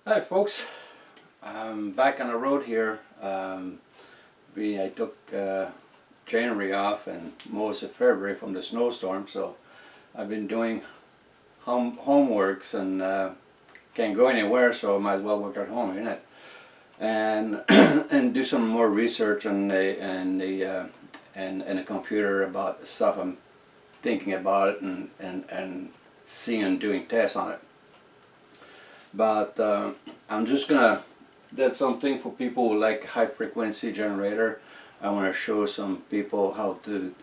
Hi folks, I'm back on the road here. I took January off and most of February from the snowstorm, so I've been doing homeworks and can't go anywhere, so I might as well work at home, innit? And and do some more research on the computer about stuff I'm thinking about it and seeing and doing tests on it. But I'm just gonna do something for people who like high frequency generator. I want to show some people how to,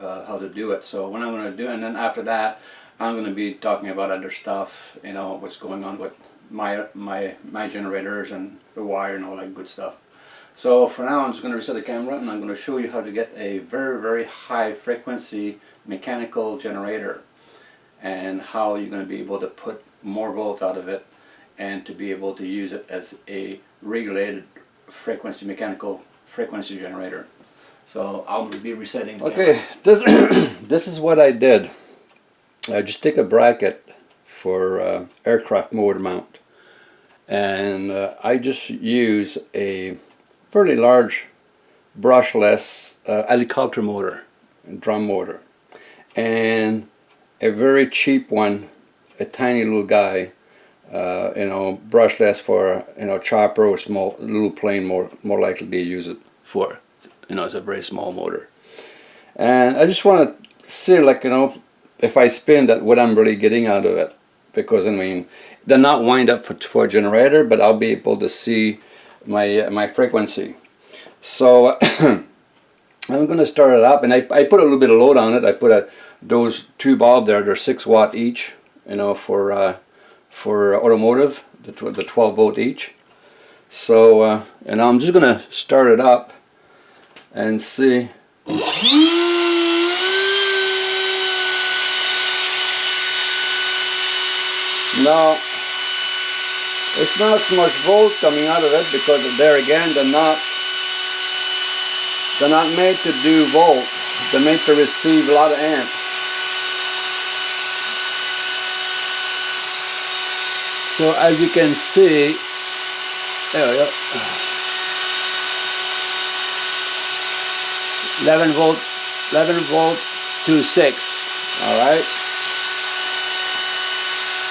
how to do it. So what I'm gonna do, and then after that, I'm gonna be talking about other stuff. What's going on with my generators and the wire and all that good stuff. So for now, I'm just gonna reset the camera and I'm gonna show you how to get a very high frequency mechanical generator and how you're gonna be able to put more volt out of it and to be able to use it as a regulated frequency, mechanical frequency generator. So I'll be resetting. Okay, this is what I did. I just take a bracket for aircraft motor mount, and I just use a fairly large brushless helicopter motor, drum motor, and a very cheap one, a tiny little guy. Brushless for chopper or small little plane, more likely to be used for. It's a very small motor, and I just want to see, if I spin that, what I'm really getting out of it, because they're not wind up for a generator, but I'll be able to see my frequency. So I'm going to start it up, and I put a little bit of load on it. I put those two bulbs there. They're 6 watt each, for automotive, the 12 volt each. So and I'm just gonna start it up and see. Now it's not so much volt coming out of it, because there again they're not made to do volt. They're made to receive a lot of amp. So as you can see, there we go, 11 volt to 6, all right?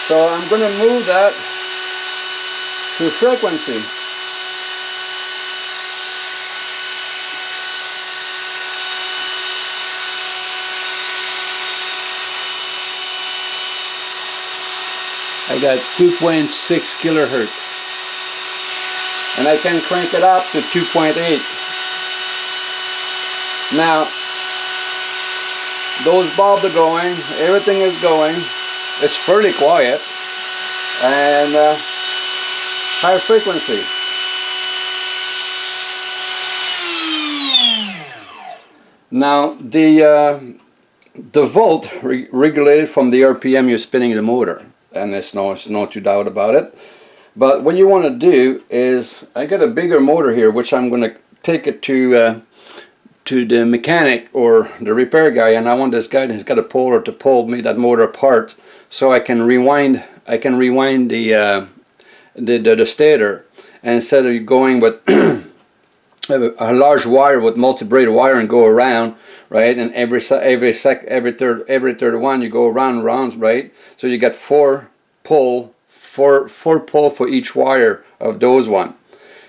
So I'm going to move that to frequency. I got 2.6 kilohertz, and I can crank it up to 2.8. Now those bulbs are going, everything is going. It's fairly quiet and high frequency. Now the volt regulated from the RPM you're spinning the motor. And there's no two doubt about it. But what you want to do is, I got a bigger motor here, which I'm going to take it to the mechanic or the repair guy, and I want this guy who's got a puller to pull me that motor apart, so I can rewind. The stator, and instead of going with a large wire with multi-braided wire and go around, right? And every third one you go around, right? So you got four pull for each wire of those one,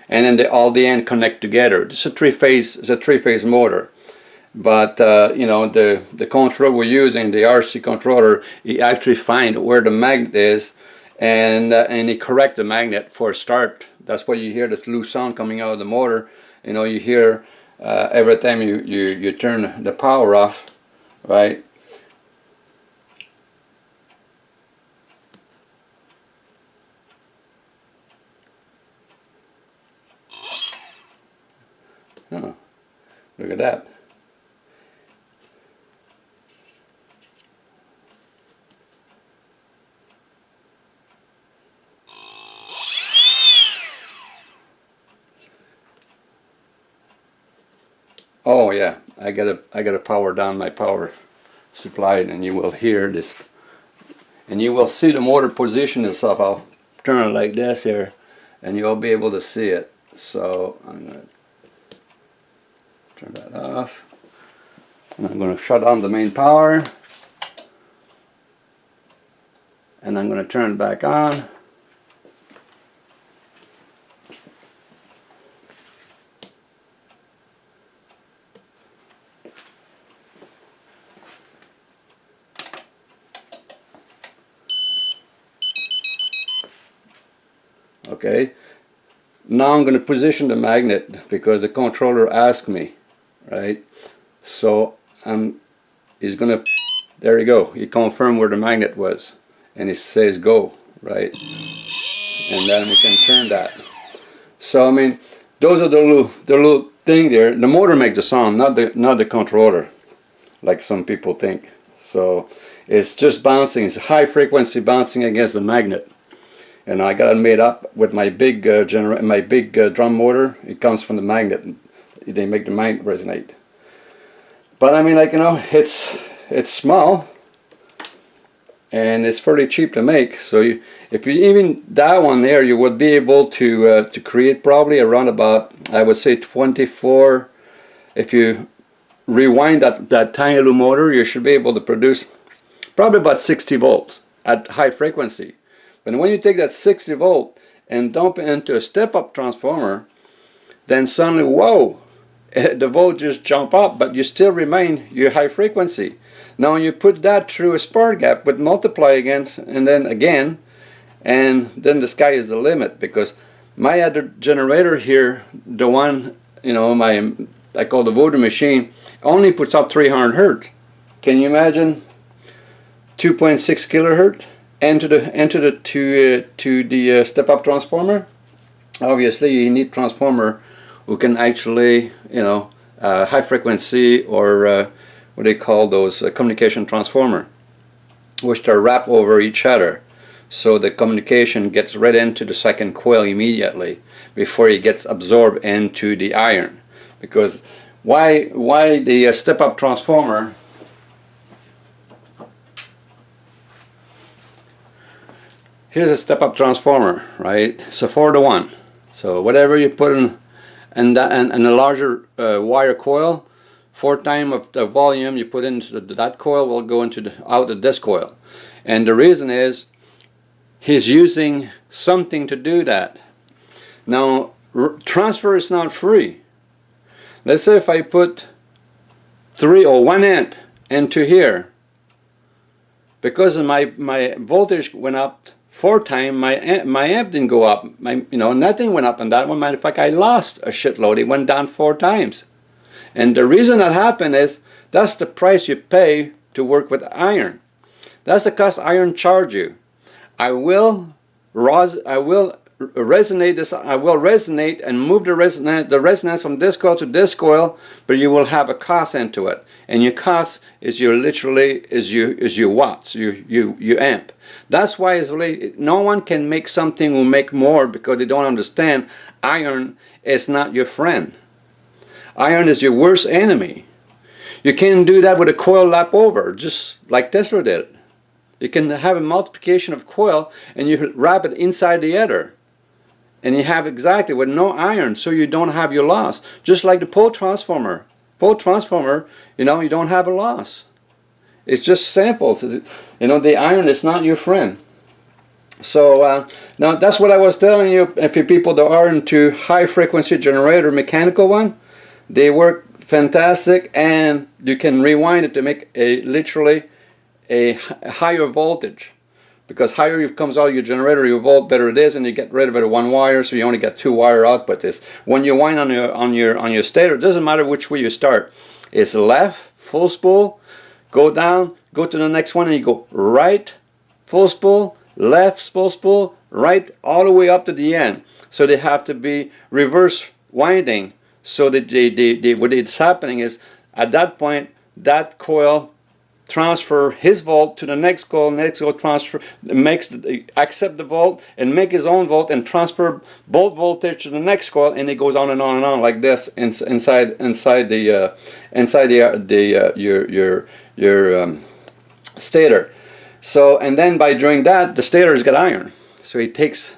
and then all the end connect together. It's a three-phase motor. But the controller we're using, the RC controller, he actually find where the magnet is, and he correct the magnet for a start. That's why you hear this loose sound coming out of the motor. You hear every time you turn the power off, right? Oh, look at that. Oh yeah, I gotta power down my power supply, and you will hear this, and you will see the motor position itself. I'll turn it like this here. and you'll be able to see it. So I'm going to turn that off, and I'm going to shut on the main power, and I'm going to turn it back on. Okay, now I'm going to position the magnet because the controller asked me, right? So he's going to, there you go, he confirmed where the magnet was, and it says go, right? And then we can turn that. So I mean, those are the little thing there. The motor makes the sound, not the controller, like some people think. So it's just bouncing, it's high frequency bouncing against the magnet. And I got it made up with my big drum motor. It comes from the magnet. They make the magnet resonate. But I mean, like, you know, it's small, and it's fairly cheap to make. So if you even that one there, you would be able to create probably around about, I would say 24. If you rewind that tiny little motor, you should be able to produce probably about 60 volts at high frequency. But when you take that 60 volt and dump it into a step-up transformer, then suddenly, whoa, the volt just jump up, but you still remain your high frequency. Now you put that through a spark gap with multiply against, and then again, and then the sky is the limit, because my other generator here, the one, you know, I call the voter machine, only puts up 300 hertz. Can you imagine 2.6 kilohertz? Enter the step-up transformer. Obviously, you need transformer who can actually, you know, high frequency, or what they call those communication transformer, which are wrapped over each other, so the communication gets right into the second coil immediately before it gets absorbed into the iron. Because why the step-up transformer? Here's a step-up transformer, right? So 4-to-1. So whatever you put in and a larger wire coil, 4 times of the volume you put into that coil will go into out of this coil. And the reason is he's using something to do that. Now transfer is not free. Let's say if I put 3 or 1 amp into here, because my voltage went up 4 times, my amp didn't go up. Nothing went up on that one. Matter of fact, I lost a shitload. It went down 4 times. And the reason that happened is that's the price you pay to work with iron. That's the cost iron charge you. I will resonate this. I will resonate and move the resonance from this coil to this coil, but you will have a cost into it, and your cost is your watts, your amp. That's why it's really, no one can make something who make more, because they don't understand iron is not your friend. Iron is your worst enemy. You can't do that with a coil lap over, just like Tesla did. You can have a multiplication of coil and you wrap it inside the other, and you have exactly with no iron, so you don't have your loss. Just like the pole transformer. Pole transformer, you don't have a loss. It's just simple. The iron is not your friend. So now that's what I was telling you. If you people that are into high frequency generator, mechanical one, they work fantastic, and you can rewind it to make literally a higher voltage. Because higher it comes out of your generator, your volt better it is, and you get rid of it 1 wire, so you only get 2 wire output. This when you wind on your stator, it doesn't matter which way you start. It's left full spool, go down, go to the next one, and you go right full spool, left full spool, right, all the way up to the end. So they have to be reverse winding. So that what is happening is at that point that coil transfer his volt to the next coil transfer, accept the volt and make his own volt and transfer both voltage to the next coil, and it goes on and on and on like this inside your stator. So, and then by doing that, the stator's got iron, so it takes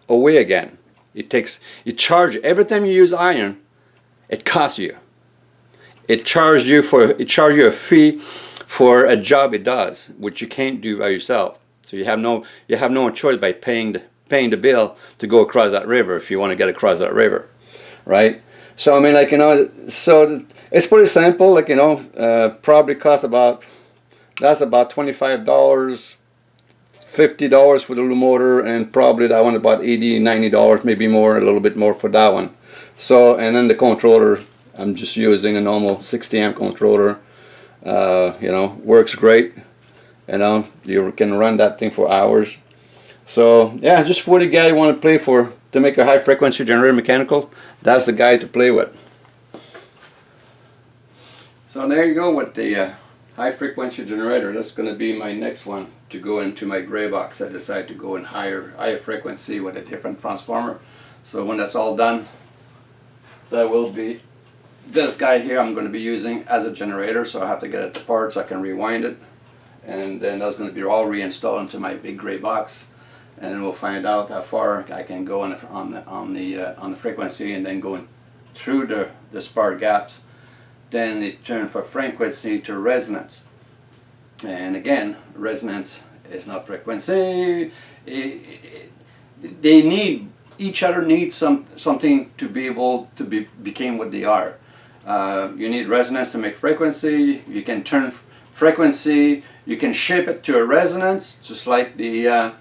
away again. You charge every time you use iron, it costs you. It charges you a fee for a job it does, which you can't do by yourself. So you have no choice by paying the bill to go across that river if you want to get across that river, right? So I mean, like, so it's pretty simple. Like, probably costs about $25, $50 for the little motor, and probably that one about $80, $90, maybe more, a little bit more for that one. So, and then the controller, I'm just using a normal 60 amp controller. Works great. You can run that thing for hours. So yeah, just for the guy you want to play to make a high frequency generator mechanical, that's the guy to play with. So there you go with the high frequency generator. That's going to be my next one to go into my gray box. I decided to go in higher frequency with a different transformer. So when that's all done, that will be this guy here I'm going to be using as a generator. So I have to get it apart so I can rewind it, and then that's going to be all reinstalled into my big gray box, and then we'll find out how far I can go on the frequency, and then going through the spark gaps. Then it turns from frequency to resonance. And again, resonance is not frequency. Each other needs something to be able to become what they are. You need resonance to make frequency. You can turn frequency. You can shape it to a resonance, just like the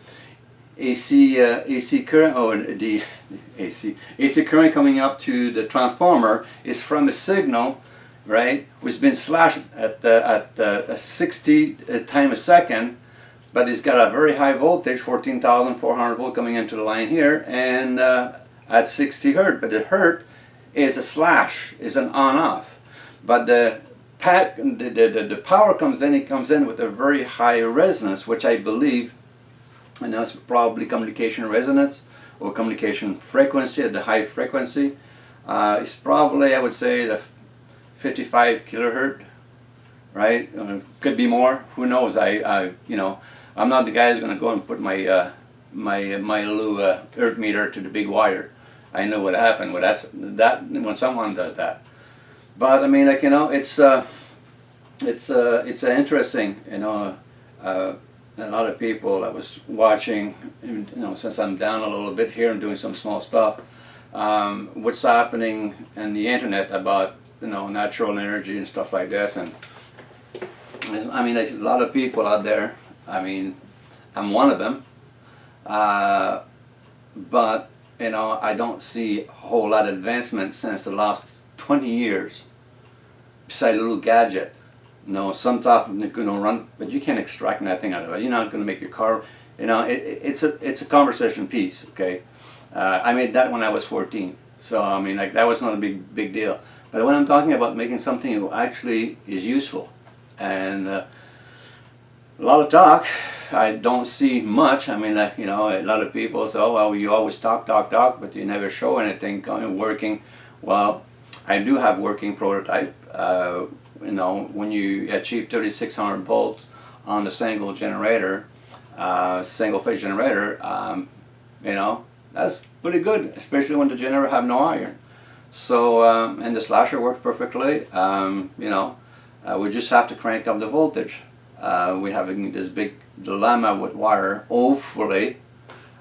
AC current, or the AC current coming up to the transformer is from a signal, right, which has been slashed at 60 times a second, but it's got a very high voltage, 14,400 volt coming into the line here, and at 60 hertz. But the hertz is a slash, is an on-off. But the power comes in. It comes in with a very high resonance, which I believe, and that's probably communication resonance or communication frequency at the high frequency. It's probably, I would say, the 55 kilohertz, right? Could be more. Who knows? I'm not the guy who's going to go and put my my little earth meter to the big wire. I know what happened. Well, that when someone does that. But I mean, like, it's interesting. A lot of people I was watching. Since I'm down a little bit here and doing some small stuff. What's happening in the internet about natural energy and stuff like this, and I mean, there's a lot of people out there. I mean, I'm one of them, but I don't see a whole lot of advancement since the last 20 years. Besides a little gadget, some stuff run, but you can't extract nothing out of it. You're not going to make your car. It's a conversation piece. Okay, I made that when I was 14, so I mean, like, that was not a big deal. But when I'm talking about making something that actually is useful, and a lot of talk, I don't see much. I mean, a lot of people say, oh, well, you always talk, but you never show anything working. Well, I do have working prototype. When you achieve 3,600 volts on the single generator, single phase generator, that's pretty good, especially when the generator have no iron. So, and the slasher works perfectly. We just have to crank up the voltage. We're having this big dilemma with wire. Hopefully,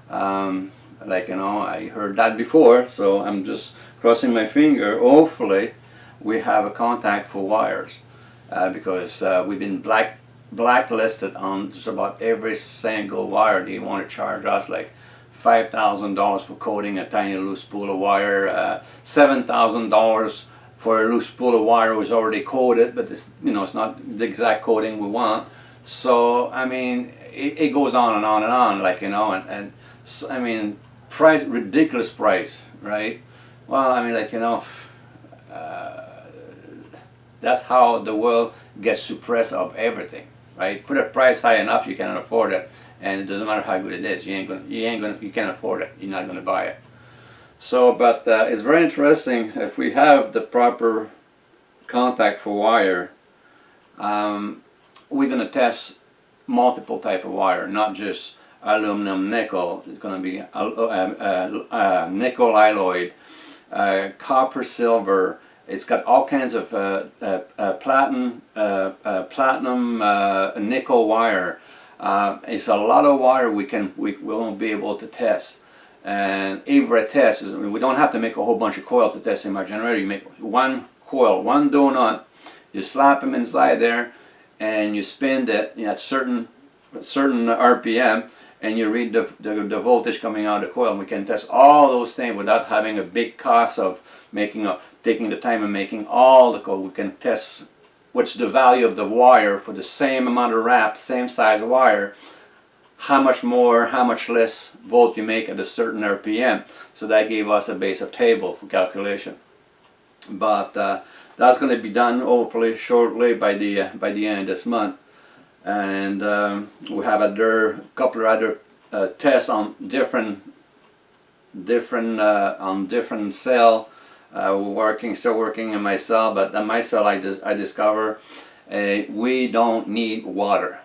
I heard that before, so I'm just crossing my finger. Hopefully, we have a contact for wires, because we've been blacklisted on just about every single wire. They want to charge us like $5,000 for coating a tiny loose spool of wire, $7,000 for a loose spool of wire was already coated, but it's not the exact coating we want. So I mean, it goes on and on and on, and I mean, price, ridiculous price, right? Well, I mean, that's how the world gets suppressed of everything, right? Put a price high enough, you cannot afford it. And it doesn't matter how good it is, you can't afford it. You're not going to buy it. So, but it's very interesting. If we have the proper contact for wire, we're going to test multiple type of wire, not just aluminum nickel. It's going to be nickel alloyed, copper silver. It's got all kinds of platinum nickel wire. It's a lot of wire we won't be able to test. And every test is, we don't have to make a whole bunch of coil to test in our generator. You make one coil, one donut, you slap them inside there, and you spin it at certain RPM, and you read the voltage coming out of the coil. And we can test all those things without having a big cost of taking the time and making all the coil. We can test what's the value of the wire for the same amount of wrap, same size wire, how much more, how much less volt you make at a certain RPM. So that gave us a base of table for calculation. But that's going to be done hopefully shortly by the end of this month. And we have a couple of other tests on different cell. Still working in my cell, but in my cell I discover we don't need water.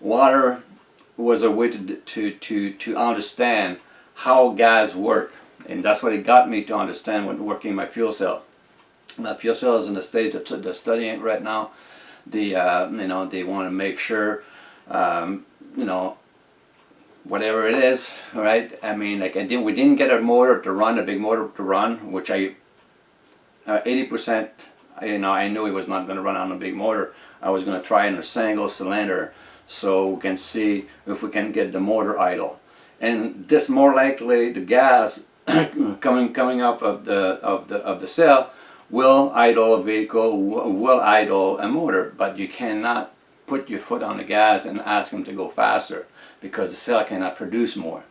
Water was a way to understand how gas work, and that's what it got me to understand when working my fuel cell. My fuel cell is in the stage that they're studying right now. They want to make sure whatever it is, right? I mean, like we didn't get a motor to run, a big motor to run, which 80%, I knew it was not going to run on a big motor. I was going to try in a single cylinder, so we can see if we can get the motor idle. And this more likely the gas coming up of the cell will idle a vehicle, will idle a motor, but you cannot put your foot on the gas and ask them to go faster, because the cell cannot produce more.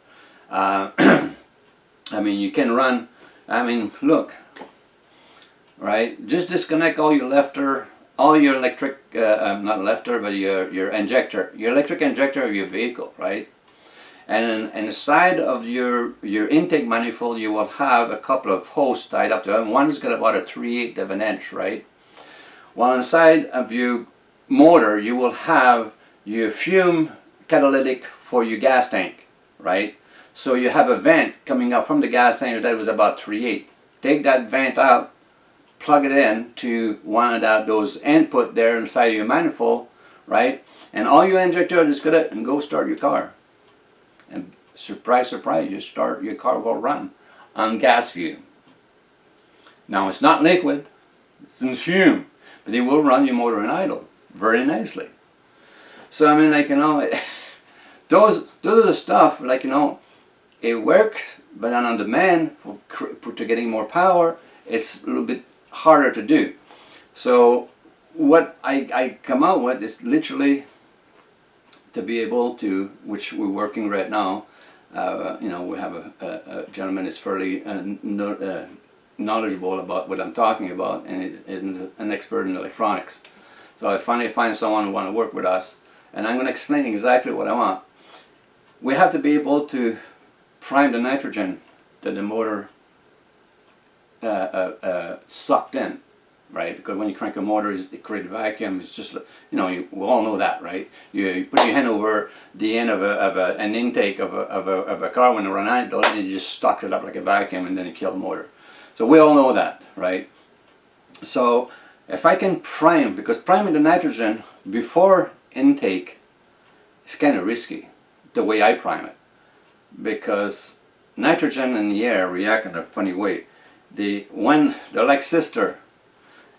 I mean, you can run, look, right? Just disconnect all your electric, not lefter, but your injector, your electric injector of your vehicle, right? And the side of your intake manifold, you will have a couple of hoses tied up to it. One's got about a 3/8 of an inch, right? While on the side of your motor, you will have your fume catalytic for your gas tank, right? So you have a vent coming up from the gas tank that was about 3/8. Take that vent out, plug it in to one of those input there inside of your manifold, right? And all your injector is good and go start your car. And surprise, surprise, your car will run on gas fume. Now it's not liquid, it's in fume, but it will run your motor in idle very nicely. So I mean, like, those are the stuff, like, it works, but then on demand to getting more power, it's a little bit harder to do. So what I come out with is literally to be able to, which we're working right now. We have a gentleman that's fairly knowledgeable about what I'm talking about, and is an expert in electronics. So I finally find someone who want to work with us, and I'm going to explain exactly what I want. We have to be able to prime the nitrogen that the motor sucked in, right? Because when you crank a motor, it creates a vacuum. It's just, we all know that, right? You put your hand over the end of an intake of a car when they run idle, and it just sucks it up like a vacuum, and then you kill the motor. So we all know that, right? So if I can prime, because priming the nitrogen before intake is kind of risky, the way I prime it, because nitrogen and the air react in a funny way. They're like sister,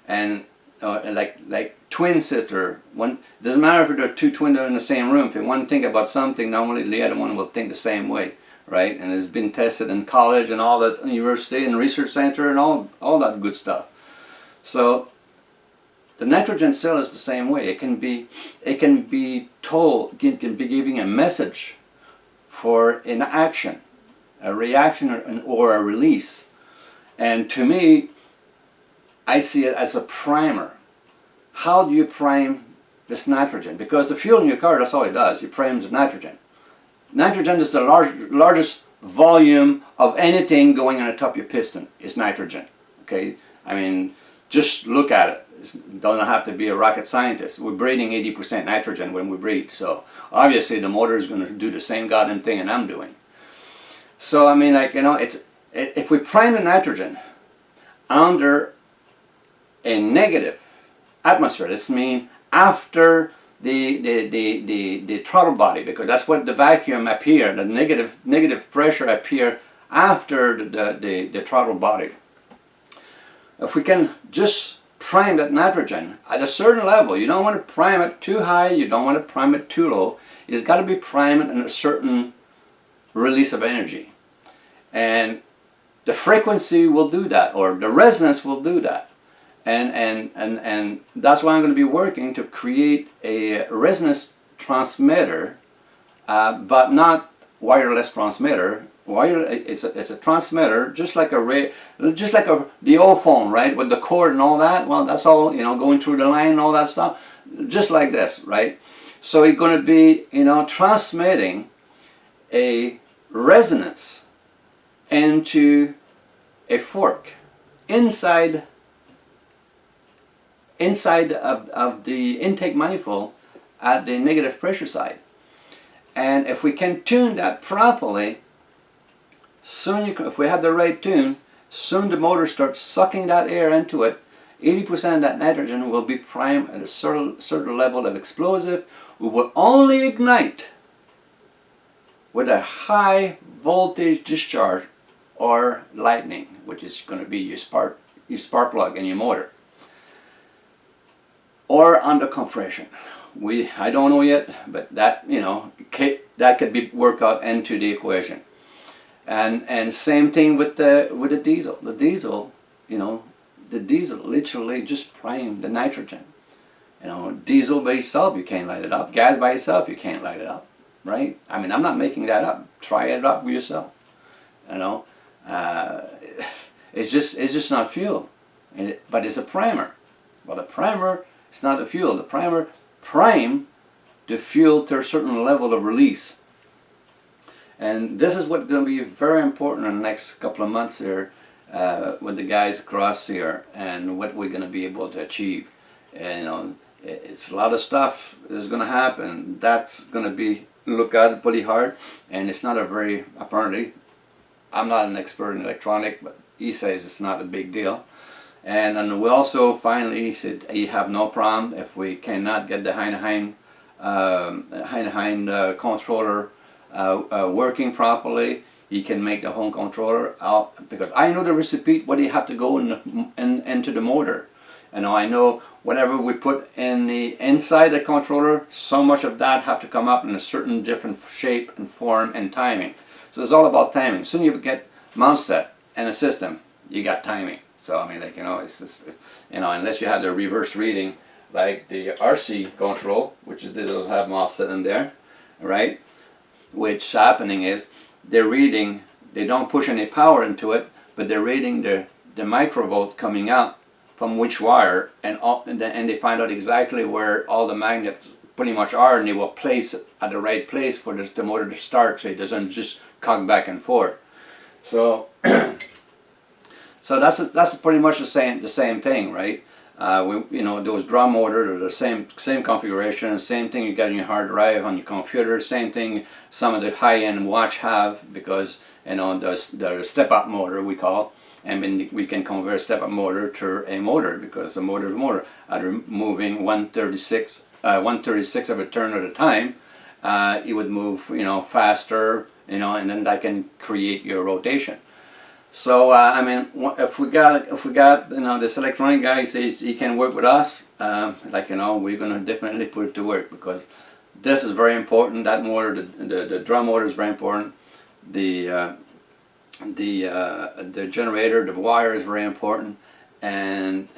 and like twin sister. It doesn't matter if they're two twins in the same room. If one think about something, normally the other one will think the same way, right? And it's been tested in college and all that, university and research center and all that good stuff. So the nitrogen cell is the same way. It can be told, can be giving a message for an action, a reaction, or a release. And to me, I see it as a primer. How do you prime this nitrogen? Because the fuel in your car, that's all it does. It primes the nitrogen. Nitrogen is the largest volume of anything going on the top of your piston. Is nitrogen. Okay, I mean, just look at it. It doesn't have to be a rocket scientist. We're breathing 80% nitrogen when we breathe. So obviously the motor is going to do the same goddamn thing that I'm doing. So I mean, like, you know, if we prime the nitrogen under a negative atmosphere, this means after the throttle body, because that's what the vacuum up here, the negative pressure up here after the throttle body. If we can just prime that nitrogen at a certain level, you don't want to prime it too high, you don't want to prime it too low. It's got to be primed in a certain release of energy. And the frequency will do that, or the resonance will do that. And that's why I'm going to be working to create a resonance transmitter, but not wireless transmitter. It's a transmitter, just like the old phone, right, with the cord and all that. Well, that's all, you know, going through the line and all that stuff, just like this, right? So it's going to be, you know, transmitting a resonance into a fork inside of the intake manifold at the negative pressure side. And if we can tune that properly, soon if we have the right tune, soon the motor starts sucking that air into it. 80% of that nitrogen will be primed at a certain level of explosive. We will only ignite with a high voltage discharge or lightning, which is going to be your spark plug in your motor, or under compression. I don't know yet, but that, you know, that could be worked out into the equation. And same thing with the diesel. The diesel, you know, the diesel literally just prime the nitrogen. You know, diesel by itself you can't light it up. Gas by itself you can't light it up, right? I mean, I'm not making that up. Try it up for yourself. You know, it's just not fuel, but it's a primer. Well, the primer, it's not the fuel. The primer prime the fuel to a certain level of release. And this is what's going to be very important in the next couple of months here with the guys across here, and what we're going to be able to achieve. And, you know, it's a lot of stuff is going to happen. That's going to be looked at pretty hard, and it's not a very, apparently, I'm not an expert in electronic, but he says it's not a big deal. And we also finally said you have no problem if we cannot get the hind controller working properly. You can make the home controller out, because I know the recipe what you have to go into the motor. And I know whatever we put in the inside the controller, so much of that have to come up in a certain different shape and form and timing. So it's all about timing. As soon as you get mouse set and a system, you got timing. So I mean, like, you know, it's you know, unless you have the reverse reading like the RC control, which doesn't have mouse set in there, right? Which happening is they're reading, they don't push any power into it, but they're reading the microvolt coming out from which wire, and they find out exactly where all the magnets pretty much are, and they will place it at the right place for the motor to start, so it doesn't just cock back and forth. So so that's pretty much the same thing, right? You know, those drum motors are the same configuration, same thing you got in your hard drive on your computer, same thing some of the high-end watch have, because, you know, the step-up motor we call, and then we can convert step-up motor to a motor, because a motor is a motor. Either moving 136 of a turn at a time, it would move, you know, faster, you know, and then that can create your rotation. So I mean, if we got you know, this electronic guy says he can work with us, like, you know, we're gonna definitely put it to work, because this is very important. That motor, the drum motor is very important. The generator, the wire is very important, and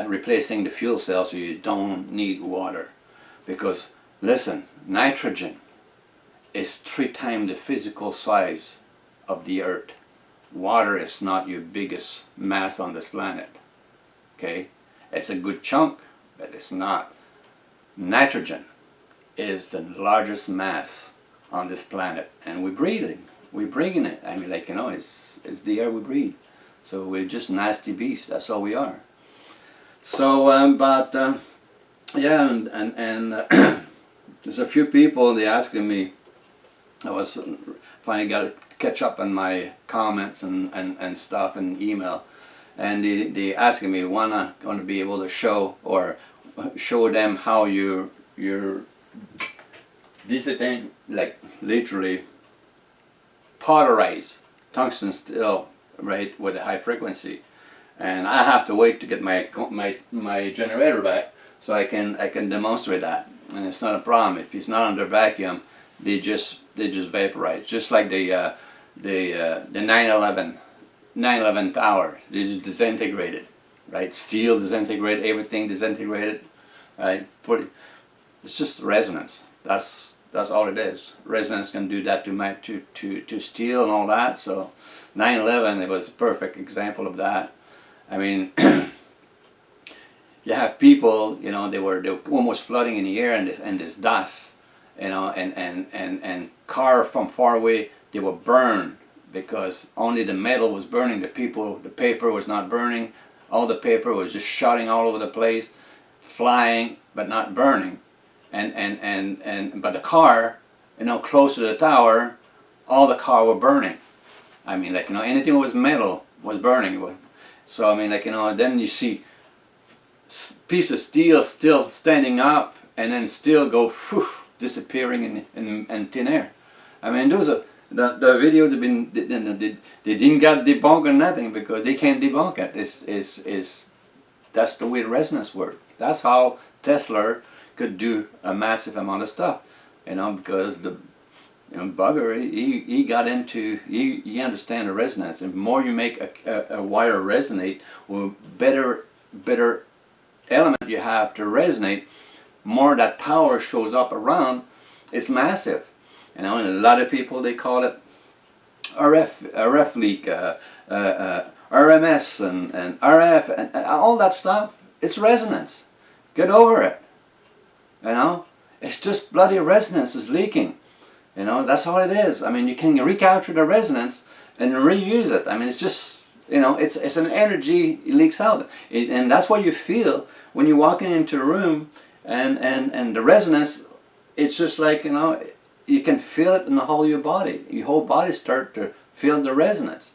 replacing the fuel cell so you don't need water, because listen, nitrogen is 3 times the physical size of the Earth. Water is not your biggest mass on this planet, okay? It's a good chunk, but it's not. Nitrogen is the largest mass on this planet, and we're breathing it. I mean, like, you know, it's the air we breathe. So we're just nasty beasts, that's all we are. So, yeah, and there's a few people, they asking me, I was finally got to catch up on my comments and stuff and email, and they asking me, wanna be able to show them how you're dissolving, like literally powderize tungsten steel, right, with a high frequency. And I have to wait to get my generator back so I can demonstrate that. And it's not a problem if it's not under vacuum. They just vaporize, just like the 9/11 tower. They just disintegrated, right? Steel disintegrated, everything disintegrated, right? It's just resonance. That's all it is. Resonance can do that to steel and all that. So 9/11, it was a perfect example of that. I mean, you have people, you know, they were almost floating in the air and this dust, you know, and car from far away, they were burned because only the metal was burning. The paper was not burning. All the paper was just shooting all over the place, flying but not burning. But the car, you know, close to the tower, all the car were burning. I mean, like, you know, anything that was metal was burning. So I mean, like, you know, then you see piece of steel still standing up and then still go whew, disappearing in thin air. I mean, those are the videos have been, they didn't get debunked or nothing because they can't debunk it. That's the way resonance works. That's how Tesla could do a massive amount of stuff, you know, because the bugger, he got into, he understands the resonance. And the more you make a wire resonate, with better element you have to resonate, more that power shows up around. It's massive, you know. And a lot of people, they call it RF leak, RMS and RF and all that stuff. It's resonance. Get over it, you know. It's just bloody resonance is leaking. You know, that's all it is. I mean, you can recapture the resonance and reuse it. I mean, it's just, you know, it's an energy, it leaks out. And that's what you feel when you walk into a room and the resonance, it's just like, you know, you can feel it in the whole of your body. Your whole body start to feel the resonance.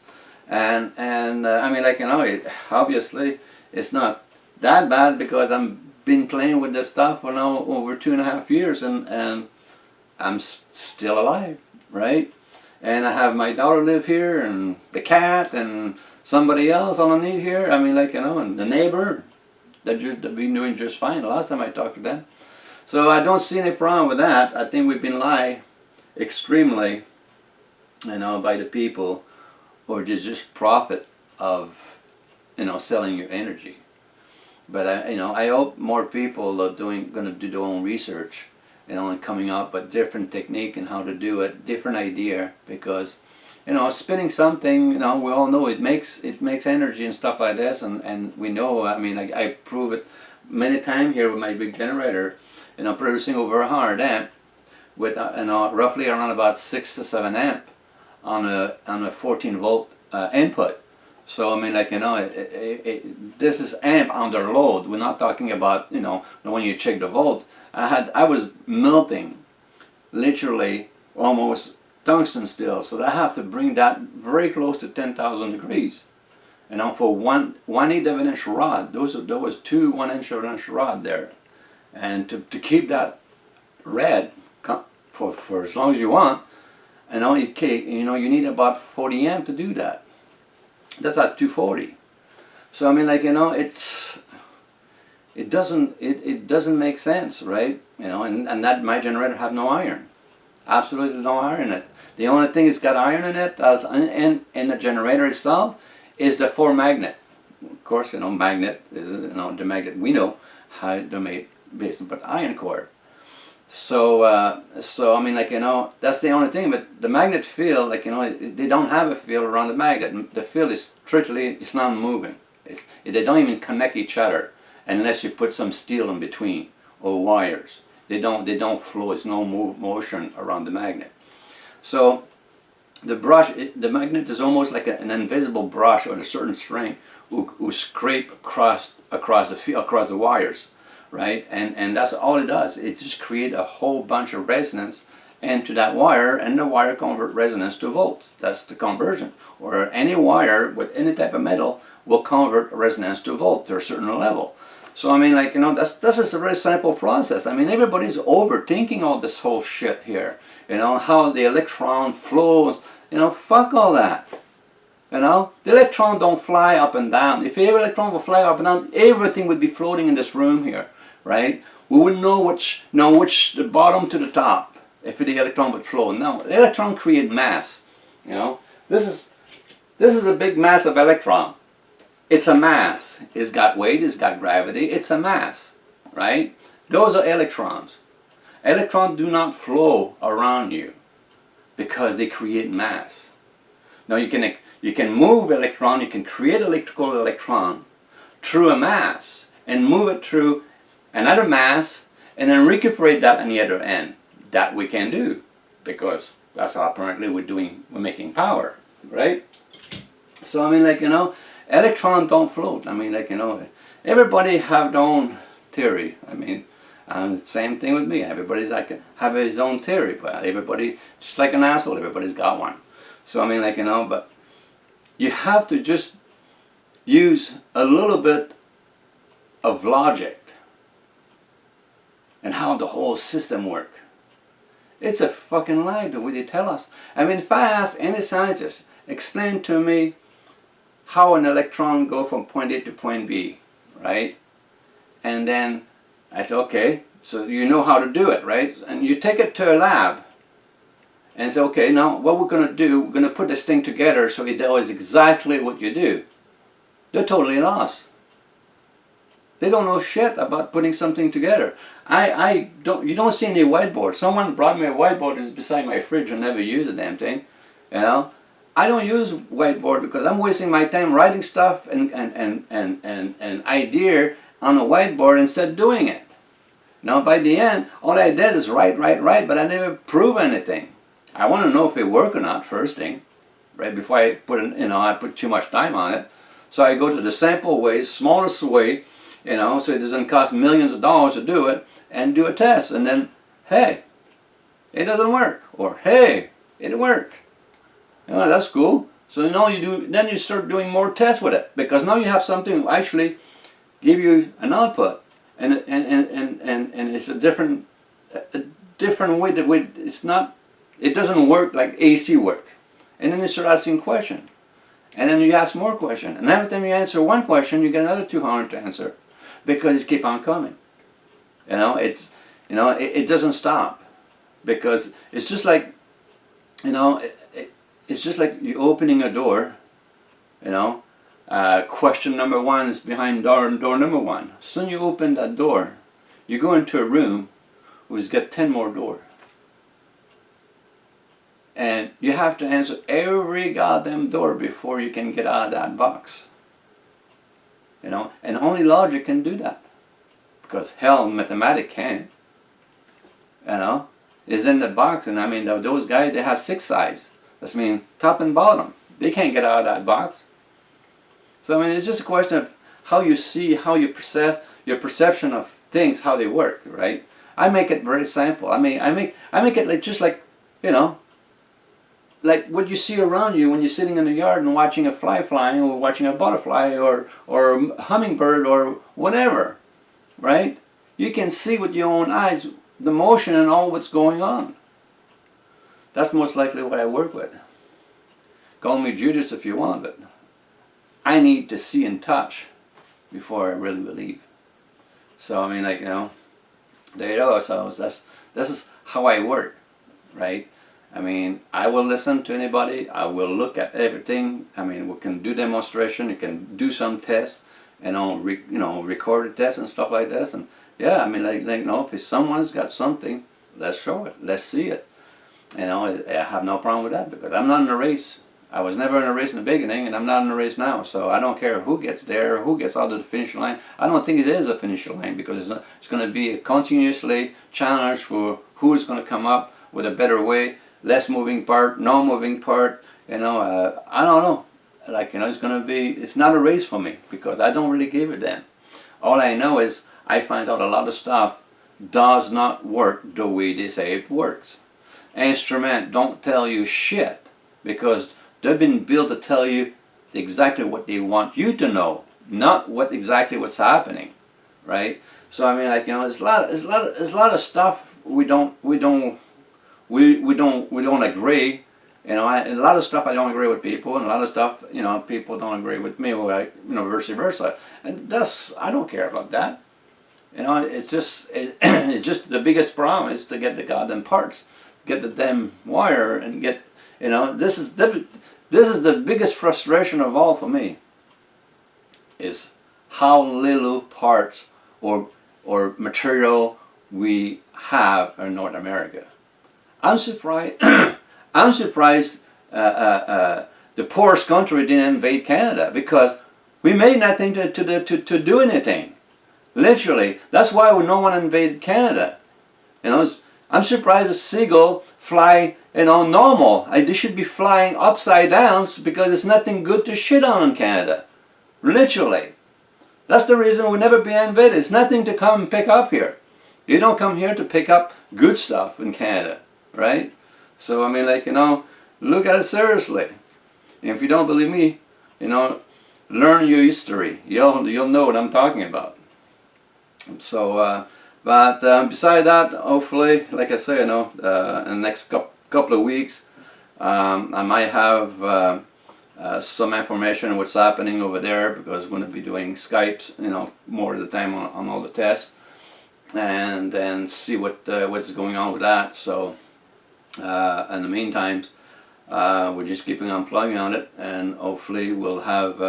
And I mean, like, you know, obviously it's not that bad because I've been playing with this stuff for now over 2.5 years and I'm still alive, right? And I have my daughter live here, and the cat, and somebody else underneath here. I mean, like, you know, and the neighbor, they've been doing just fine. The last time I talked to them, so I don't see any problem with that. I think we've been lied extremely, you know, by the people, or just profit of, you know, selling your energy. But I hope more people are going to do their own research, you know, and coming up with different technique and how to do it, different idea, because, you know, spinning something, you know, we all know it makes energy and stuff like this, and we know, I mean, I prove it many times here with my big generator, you know, producing over 100 amp with, you know, roughly around about 6 to 7 amp on a 14 volt input. So I mean, like, you know, this is amp under load. We're not talking about, you know, when you check the volt. I was melting, literally almost tungsten steel. So I have to bring that very close to 10,000 degrees. You know, for one 1/8 of an inch rod. There was two 1/8 rod there, and to keep that red for as long as you want, you know, you need about 40 amp to do that. That's at 240. So I mean, like, you know, it doesn't make sense, right? You know, and that my generator have no iron, absolutely no iron in it. The only thing it's got iron in it, as in the generator itself, is the 4 magnet. Of course, you know, magnet is, you know, the magnet we know how they're made based on iron core. So I mean, like, you know, that's the only thing. But the magnet field, like, you know, they don't have a field around the magnet. The field is strictly, it's not moving. They don't even connect each other unless you put some steel in between or wires. They don't flow. It's no motion around the magnet. So the magnet is almost like an invisible brush on a certain string who scrape across across the wires, right? And that's all it does. It just creates a whole bunch of resonance into that wire, and the wire convert resonance to volts. That's the conversion. Or any wire with any type of metal will convert resonance to volt to a certain level. So I mean, like, you know, this is a very simple process. I mean, everybody's overthinking all this whole shit here. You know, how the electron flows. You know, fuck all that. You know, the electron don't fly up and down. If every electron would fly up and down, everything would be floating in this room here, right? We wouldn't know which the bottom to the top if the electron would flow. No, the electron create mass. You know, this is a big mass of electron. It's a mass. It's got weight, it's got gravity, it's a mass, right? Those are electrons. Electrons do not flow around you because they create mass. Now you can move electron, you can create electrical electron through a mass and move it through another mass and then recuperate that on the other end. That we can do because that's how apparently we're making power, right? So I mean, like, you know, electrons don't float. I mean, like, you know, everybody have their own theory. I mean, same thing with me. Everybody's like have his own theory, but everybody, just like an asshole, everybody's got one. So I mean, like, you know, but you have to just use a little bit of logic and how the whole system works. It's a fucking lie the way they tell us. I mean, if I ask any scientist, explain to me how an electron go from point A to point B, right? And then I say, okay, so you know how to do it, right? And you take it to a lab and say, okay, now what we're going to do, we're going to put this thing together so it does exactly what you do. They're totally lost. They don't know shit about putting something together. You don't see any whiteboard. Someone brought me a whiteboard that's beside my fridge and never use the damn thing. You know? I don't use whiteboard because I'm wasting my time writing stuff and idea on a whiteboard instead of doing it. Now by the end, all I did is write, but I never prove anything. I want to know if it worked or not first thing, right? Before I put it, you know, I put too much time on it. So I go to the simple way, smallest way, you know, so it doesn't cost millions of dollars to do it, and do a test. And then, hey, it doesn't work. Or, hey, it worked. You know, that's cool. So now then you start doing more tests with it. Because now you have something to actually give you an output. And it's a different way it doesn't work like AC work. And then you start asking questions. And then you ask more questions. And every time you answer one question, you get another 200 to answer. Because it keep on coming. You know, it doesn't stop. Because it's just like, you know, it's just like you opening a door, you know. Question number one is behind door number one. Soon you open that door, you go into a room who's got 10 more doors. And you have to answer every goddamn door before you can get out of that box. You know, and only logic can do that. Because hell, mathematics can't. You know, it's in the box, and I mean, those guys, they have 6 sides. That's mean top and bottom. They can't get out of that box. So I mean, it's just a question of how you see, how you perceive, your perception of things, how they work, right? I make it very simple. I mean, I make it like just like, you know, like what you see around you when you're sitting in the yard and watching a fly flying, or watching a butterfly, or a hummingbird, or whatever, right? You can see with your own eyes the motion and all what's going on. That's most likely what I work with. Call me Judas if you want, but I need to see and touch before I really believe. So I mean, like, you know, there you go. So this is how I work, right? I mean, I will listen to anybody. I will look at everything. I mean, we can do demonstration. You can do some tests, and record a test and stuff like this. And yeah, I mean, like you know, if someone's got something, let's show it. Let's see it. You know, I have no problem with that because I'm not in a race. I was never in a race in the beginning, and I'm not in a race now. So I don't care who gets there, who gets out of the finish line. I don't think it is a finish line because it's going to be a continuously challenge for who is going to come up with a better way, less moving part, no moving part. You know, I don't know. Like, you know, it's not a race for me because I don't really give a damn. All I know is I find out a lot of stuff does not work the way they say it works. Instrument don't tell you shit because they've been built to tell you exactly what they want you to know, not what exactly what's happening, right? So I mean, like, you know, there's a lot of stuff we don't agree. You know, a lot of stuff I don't agree with people, and a lot of stuff, you know, people don't agree with me, or you know, vice versa. And I don't care about that. You know, it's just it's just the biggest problem is to get the goddamn parts, get the damn wire, and get, you know, this is the biggest frustration of all for me. Is how little parts or material we have in North America. I'm surprised. I'm surprised the poorest country didn't invade Canada, because we made nothing to do anything. Literally, that's why no one invaded Canada. You know, I'm surprised a seagull fly, you know, normal. They should be flying upside down because it's nothing good to shit on in Canada. Literally, that's the reason we'll never be invaded. It's nothing to come and pick up here. You don't come here to pick up good stuff in Canada, right? So I mean, like, you know, look at it seriously. And if you don't believe me, you know, learn your history. You'll know what I'm talking about. So, beside that, hopefully, like I say, you know, in the next couple of weeks, I might have some information on what's happening over there, because I'm going to be doing Skypes, you know, more of the time on all the tests, and then see what's going on with that. So. In the meantime, we're just keeping on plugging on it, and hopefully we'll have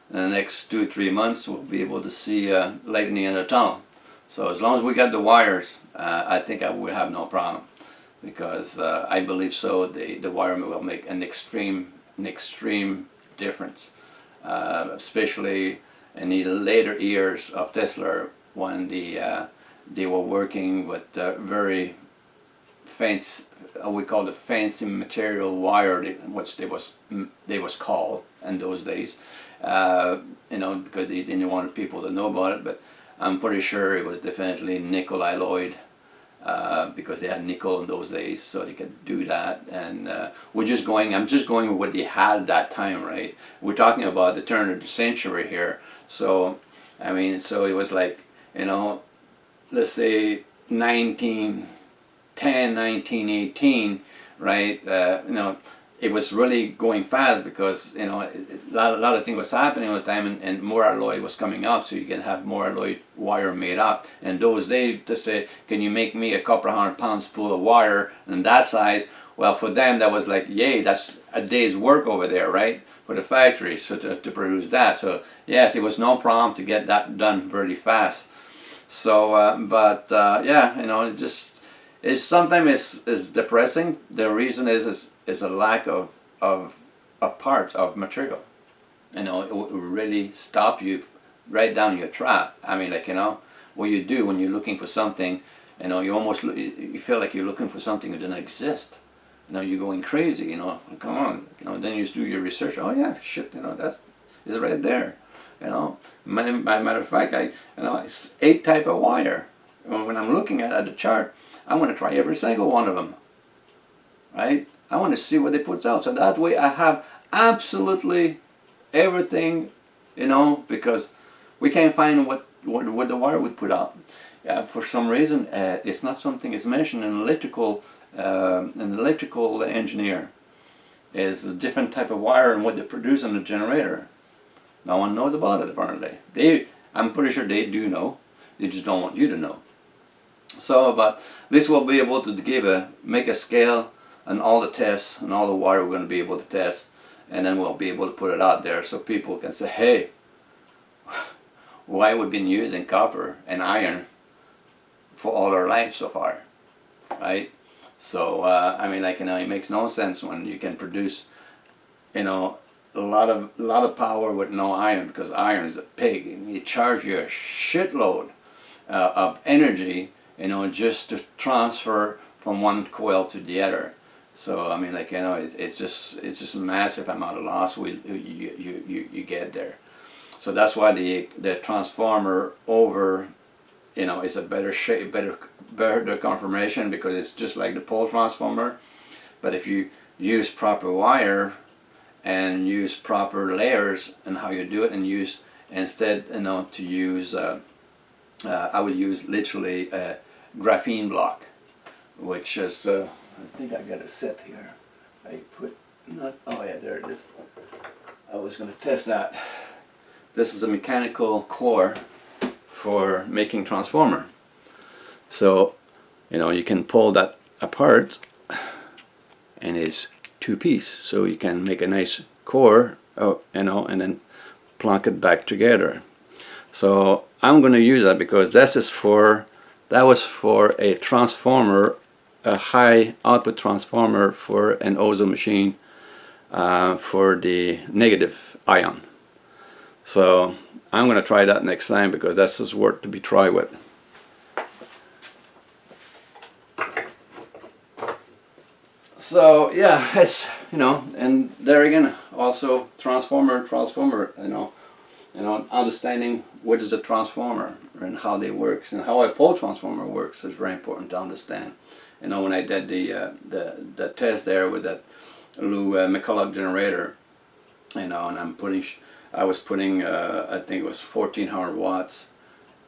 in the next 2 or 3 months we'll be able to see light in the end of the tunnel. So as long as we got the wires, I think I will have no problem, because I believe so the wire will make an extreme difference, especially in the later years of Tesla, when they were working with very fancy, we call it fancy material wire, which they was called in those days, you know, because they didn't want people to know about it. But I'm pretty sure it was definitely nickel alloyed, because they had nickel in those days, so they could do that. And I'm just going with what they had at that time, right? We're talking about the turn of the century here. So I mean, so it was like, you know, let's say 1918, right? You know, it was really going fast, because, you know, a lot of things was happening at the time, and more alloy was coming up, so you can have more alloy wire made up. And those days, to say, can you make me a couple of 100 pounds full of wire in that size? Well, for them that was like, yay, that's a day's work over there, right? For the factory, so to produce that. So yes, it was no problem to get that done very fast. So, yeah, you know, it's sometimes it's depressing. The reason is a lack of parts, of material. You know, it will really stop you right down your trap. I mean, like, you know, what you do when you're looking for something, you know, you feel like you're looking for something that doesn't exist. You know, you're going crazy. You know, come on. You know, then you do your research. Oh yeah, shit. You know, it's right there. You know, by matter of fact, you know, it's 8 type of wire. When I'm looking at the chart, I want to try every single one of them, right? I want to see what they put out, so that way I have absolutely everything, you know, because we can't find what the wire would put out. For some reason, it's not something it's mentioned in electrical. An electrical engineer is a different type of wire and what they produce in the generator. No one knows about it, apparently. I'm pretty sure they do know. They just don't want you to know. So, but this will be able to make a scale and all the tests and all the wire we're going to be able to test, and then we'll be able to put it out there so people can say, hey, why we've been using copper and iron for all our life so far, right? So I mean, like, you know, it makes no sense when you can produce, you know, a lot of power with no iron, because iron is a pig, and you charge you a shitload of energy, you know, just to transfer from one coil to the other. So I mean, like, you know, it's just a massive amount of loss you get there. So that's why the transformer over, you know, is a better shape, better conformation, because it's just like the pole transformer. But if you use proper wire and use proper layers and how you do it, and use instead, you know, to use I would use literally a graphene block, which is I think I got a set here. I put not, oh yeah, there it is. I was going to test that. This is a mechanical core for making transformer. So, you know, you can pull that apart and it's two-piece, so you can make a nice core, oh, you know, and then plonk it back together. So I'm going to use that because this is for, that was for a transformer, a high output transformer for an ozone machine for the negative ion. So I'm going to try that next time because this is worth to be tried with. So yeah, it's, you know, and there again, also transformer, you know, understanding what is a transformer and how they work and how a pole transformer works is very important to understand. You know, when I did the test there with that Lou McCulloch generator, you know, and I was putting I think it was 1400 watts,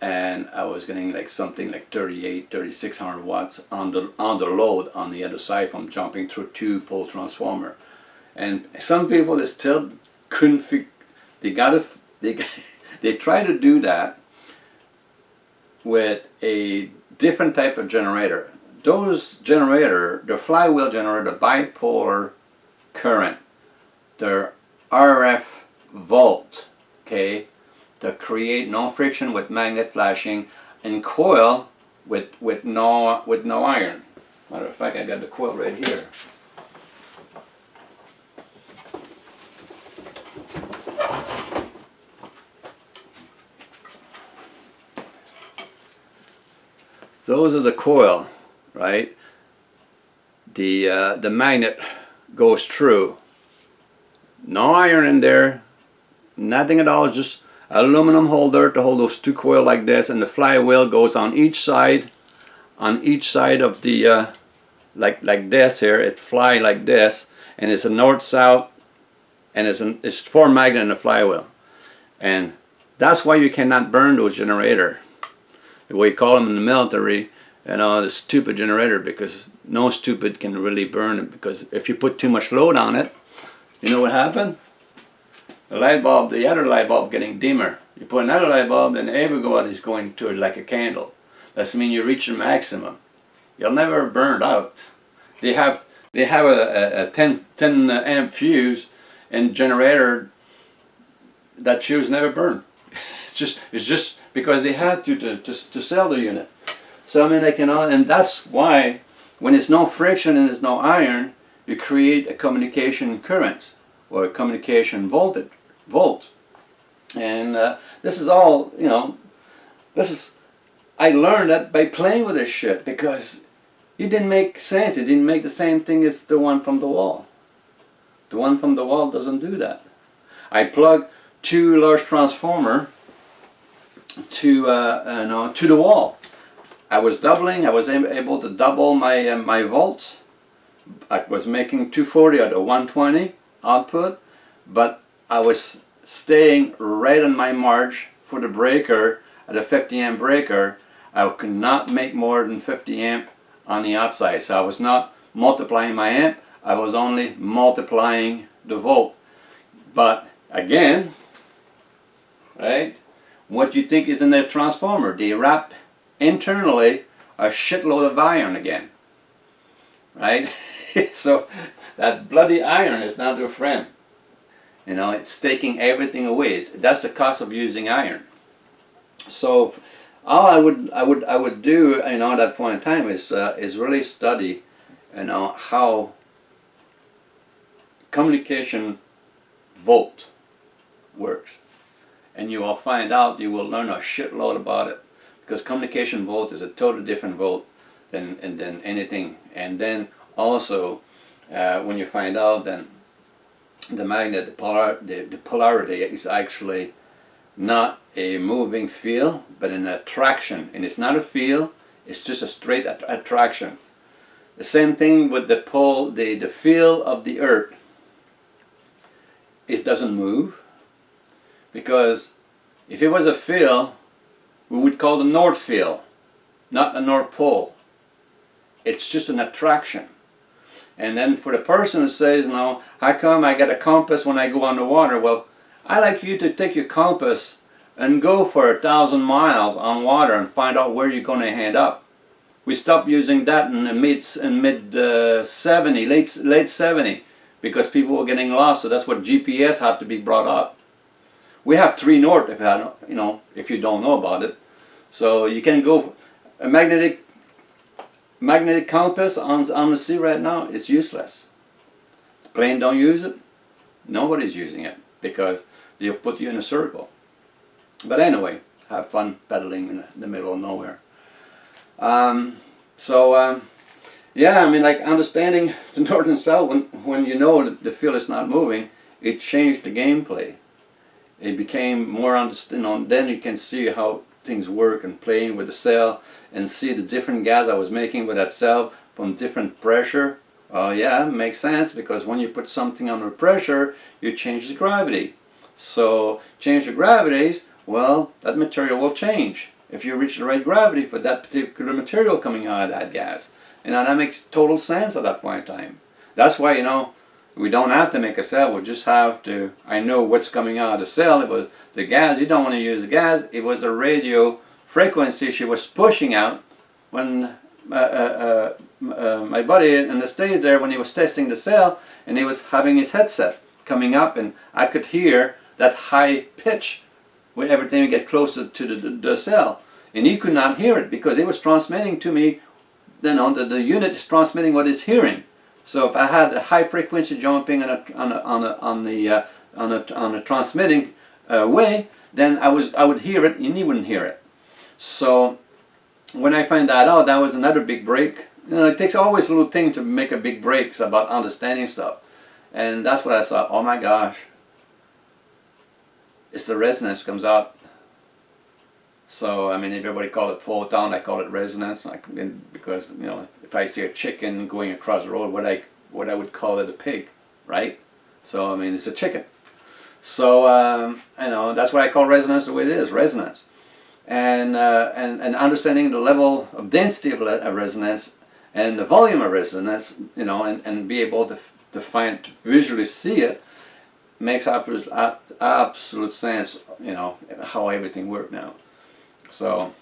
and I was getting like something like 3600 watts on the load on the other side from jumping through two pole transformer. And some people, they still couldn't figure, they try to do that with a different type of generator. Those generator, the flywheel generator, the bipolar current, they're RF volt, okay, to create no friction with magnet flashing, and coil with no iron. Matter of fact, I got the coil right here. Those are the coil, right? The magnet goes through. No iron in there, nothing at all, just aluminum holder to hold those two coils like this, and the flywheel goes on each side of the like this here. It fly like this, and it's a north-south, and it's four magnet in the flywheel, and that's why you cannot burn those generator. We call them in the military, you know, the stupid generator, because no stupid can really burn it, because if you put too much load on it, you know what happened? The light bulb, the other light bulb getting dimmer. You put another light bulb and every go is going to it like a candle. That means you reach the maximum. You'll never burn out. They have a 10 amp fuse, and generator, that fuse never burn. It's just because they have to sell the unit. So I mean, they can, and that's why when there's no friction and there's no iron, you create a communication current or a communication volt. And this is all, you know, I learned that by playing with this shit, because it didn't make sense. It didn't make the same thing as the one from the wall. The one from the wall doesn't do that. I plugged two large transformer to the wall. I was able to double my volts. I was making 240 out of 120 output, but I was staying right on my marge for the breaker at a 50 amp breaker. I could not make more than 50 amp on the outside, so I was not multiplying my amp, I was only multiplying the volt. But again, right, what you think is in the transformer? They wrap internally a shitload of iron again, right? So that bloody iron is not your friend. You know, it's taking everything away. That's the cost of using iron. So all I would do, you know, at that point in time is really study, you know, how communication volt works, and you will find out, you will learn a shitload about it, because communication volt is a totally different volt than anything. And then also when you find out, then the magnet, the polarity is actually not a moving field, but an attraction. And it's not a field, it's just a straight attraction. The same thing with the pole, the field of the earth. It doesn't move, because if it was a field, we would call the North Field, not the North Pole. It's just an attraction. And then for the person who says, no, how come I get a compass when I go on the water? Well, I like you to take your compass and go for 1,000 miles on water and find out where you're going to end up. We stopped using that in the mid 70, late 70, because people were getting lost. So that's what GPS had to be brought up. We have 3 North, if you don't know about it. So you can go a magnetic compass on the sea right now. It's useless. The plane don't use it. Nobody's using it because they'll put you in a circle. But anyway, have fun pedaling in the middle of nowhere. Yeah, I mean, like understanding the north and south, when you know that the field is not moving, it changed the gameplay. It became more then you can see how things work, and playing with the cell and see the different gas I was making with that cell from different pressure. Yeah, it makes sense, because when you put something under pressure, you change the gravity. So change the gravities, well, that material will change if you reach the right gravity for that particular material coming out of that gas. And that makes total sense at that point in time. That's why, we don't have to make a cell. We just have to, I know what's coming out of the cell. It was the gas. You don't want to use the gas. It was the radio frequency she was pushing out when my buddy in the States there, when he was testing the cell, and he was having his headset coming up, and I could hear that high pitch when every time you get closer to the cell. And he could not hear it because it was transmitting to me. Then the unit is transmitting what it's hearing. So if I had a high frequency jumping on a transmitting way, then I would hear it, and he wouldn't hear it. So when I find that out, that was another big break. It takes always a little thing to make a big break. It's about understanding stuff, and that's what I thought. Oh my gosh, it's the resonance comes out. So I mean, everybody call it photon, I call it resonance, because if I see a chicken going across the road, what I would call it a pig, right? So I mean, it's a chicken. So that's what I call resonance the way it is, resonance, and understanding the level of density of a resonance and the volume of resonance, and be able to visually see it, makes absolute sense. How everything works now. So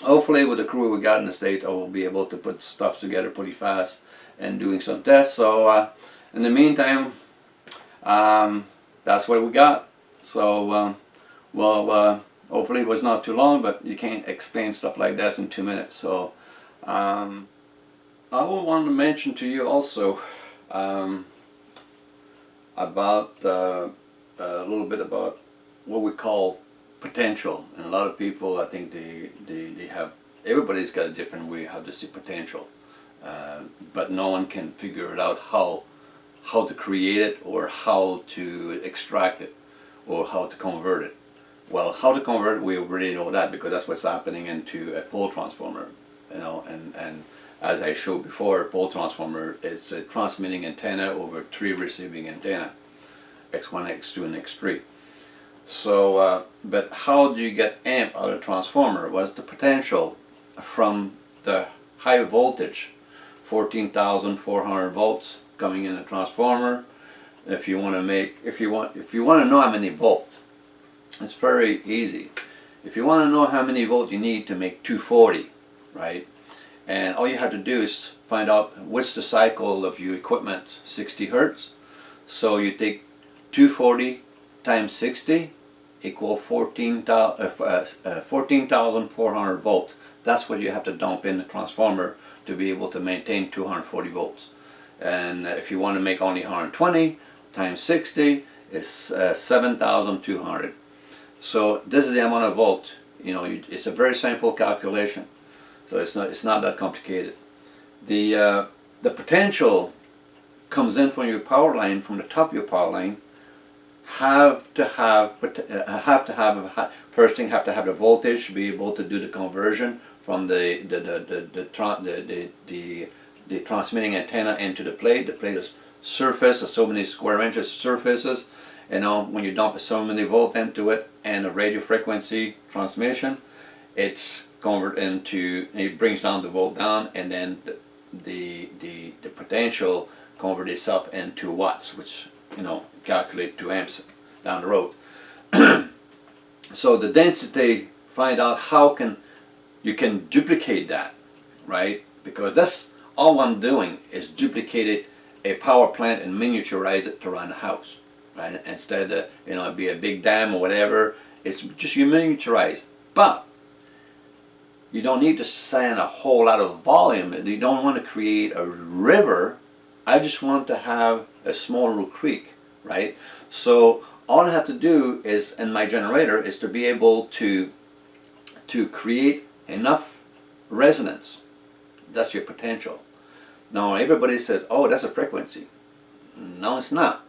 hopefully with the crew we got in the States, I will be able to put stuff together pretty fast and doing some tests. So in the meantime, that's what we got. So hopefully it was not too long, but you can't explain stuff like this in 2 minutes. So I will want to mention to you also about a little bit about what we call potential. And a lot of people, I think they have, everybody's got a different way how to see potential, but no one can figure it out how to create it, or how to extract it, or how to convert it. Well, how to convert it, we already know that, because that's what's happening into a pole transformer, and as I showed before, a pole transformer is a transmitting antenna over 3 receiving antenna, X1, X2, and X3. So, but how do you get amp out of a transformer? Was the potential from the high voltage, 14,400 volts coming in a transformer. If you want to know how many volts, it's very easy. If you want to know how many volts you need to make 240, right? And all you have to do is find out what's the cycle of your equipment, 60 hertz. So you take 240 times 60 equal 14,400 volts. That's what you have to dump in the transformer to be able to maintain 240 volts. And if you want to make only 120 times 60 is 7,200. So this is the amount of volt. It's a very simple calculation. So it's not that complicated. The potential comes in from your power line, from the top of your power line. first thing, have to have the voltage to be able to do the conversion from the transmitting antenna into the plate. The plate is surface of so many square inches surfaces. You know, when you dump so many volt into it and a radio frequency transmission, it's converted into, it brings down the volt down, and then the potential convert itself into watts, which, you know, calculate 2 amps down the road. So the density, find out how you can duplicate that, right? Because that's all I'm doing is duplicate a power plant and miniaturize it to run a house, right? Instead of, you know, it'd be a big dam or whatever, it's just you miniaturize. But you don't need to send a whole lot of volume. You don't want to create a river. I just want to have a small little creek, right? So all I have to do is, in my generator, is to be able to create enough resonance. That's your potential. Now everybody says, oh, that's a frequency. No, it's not.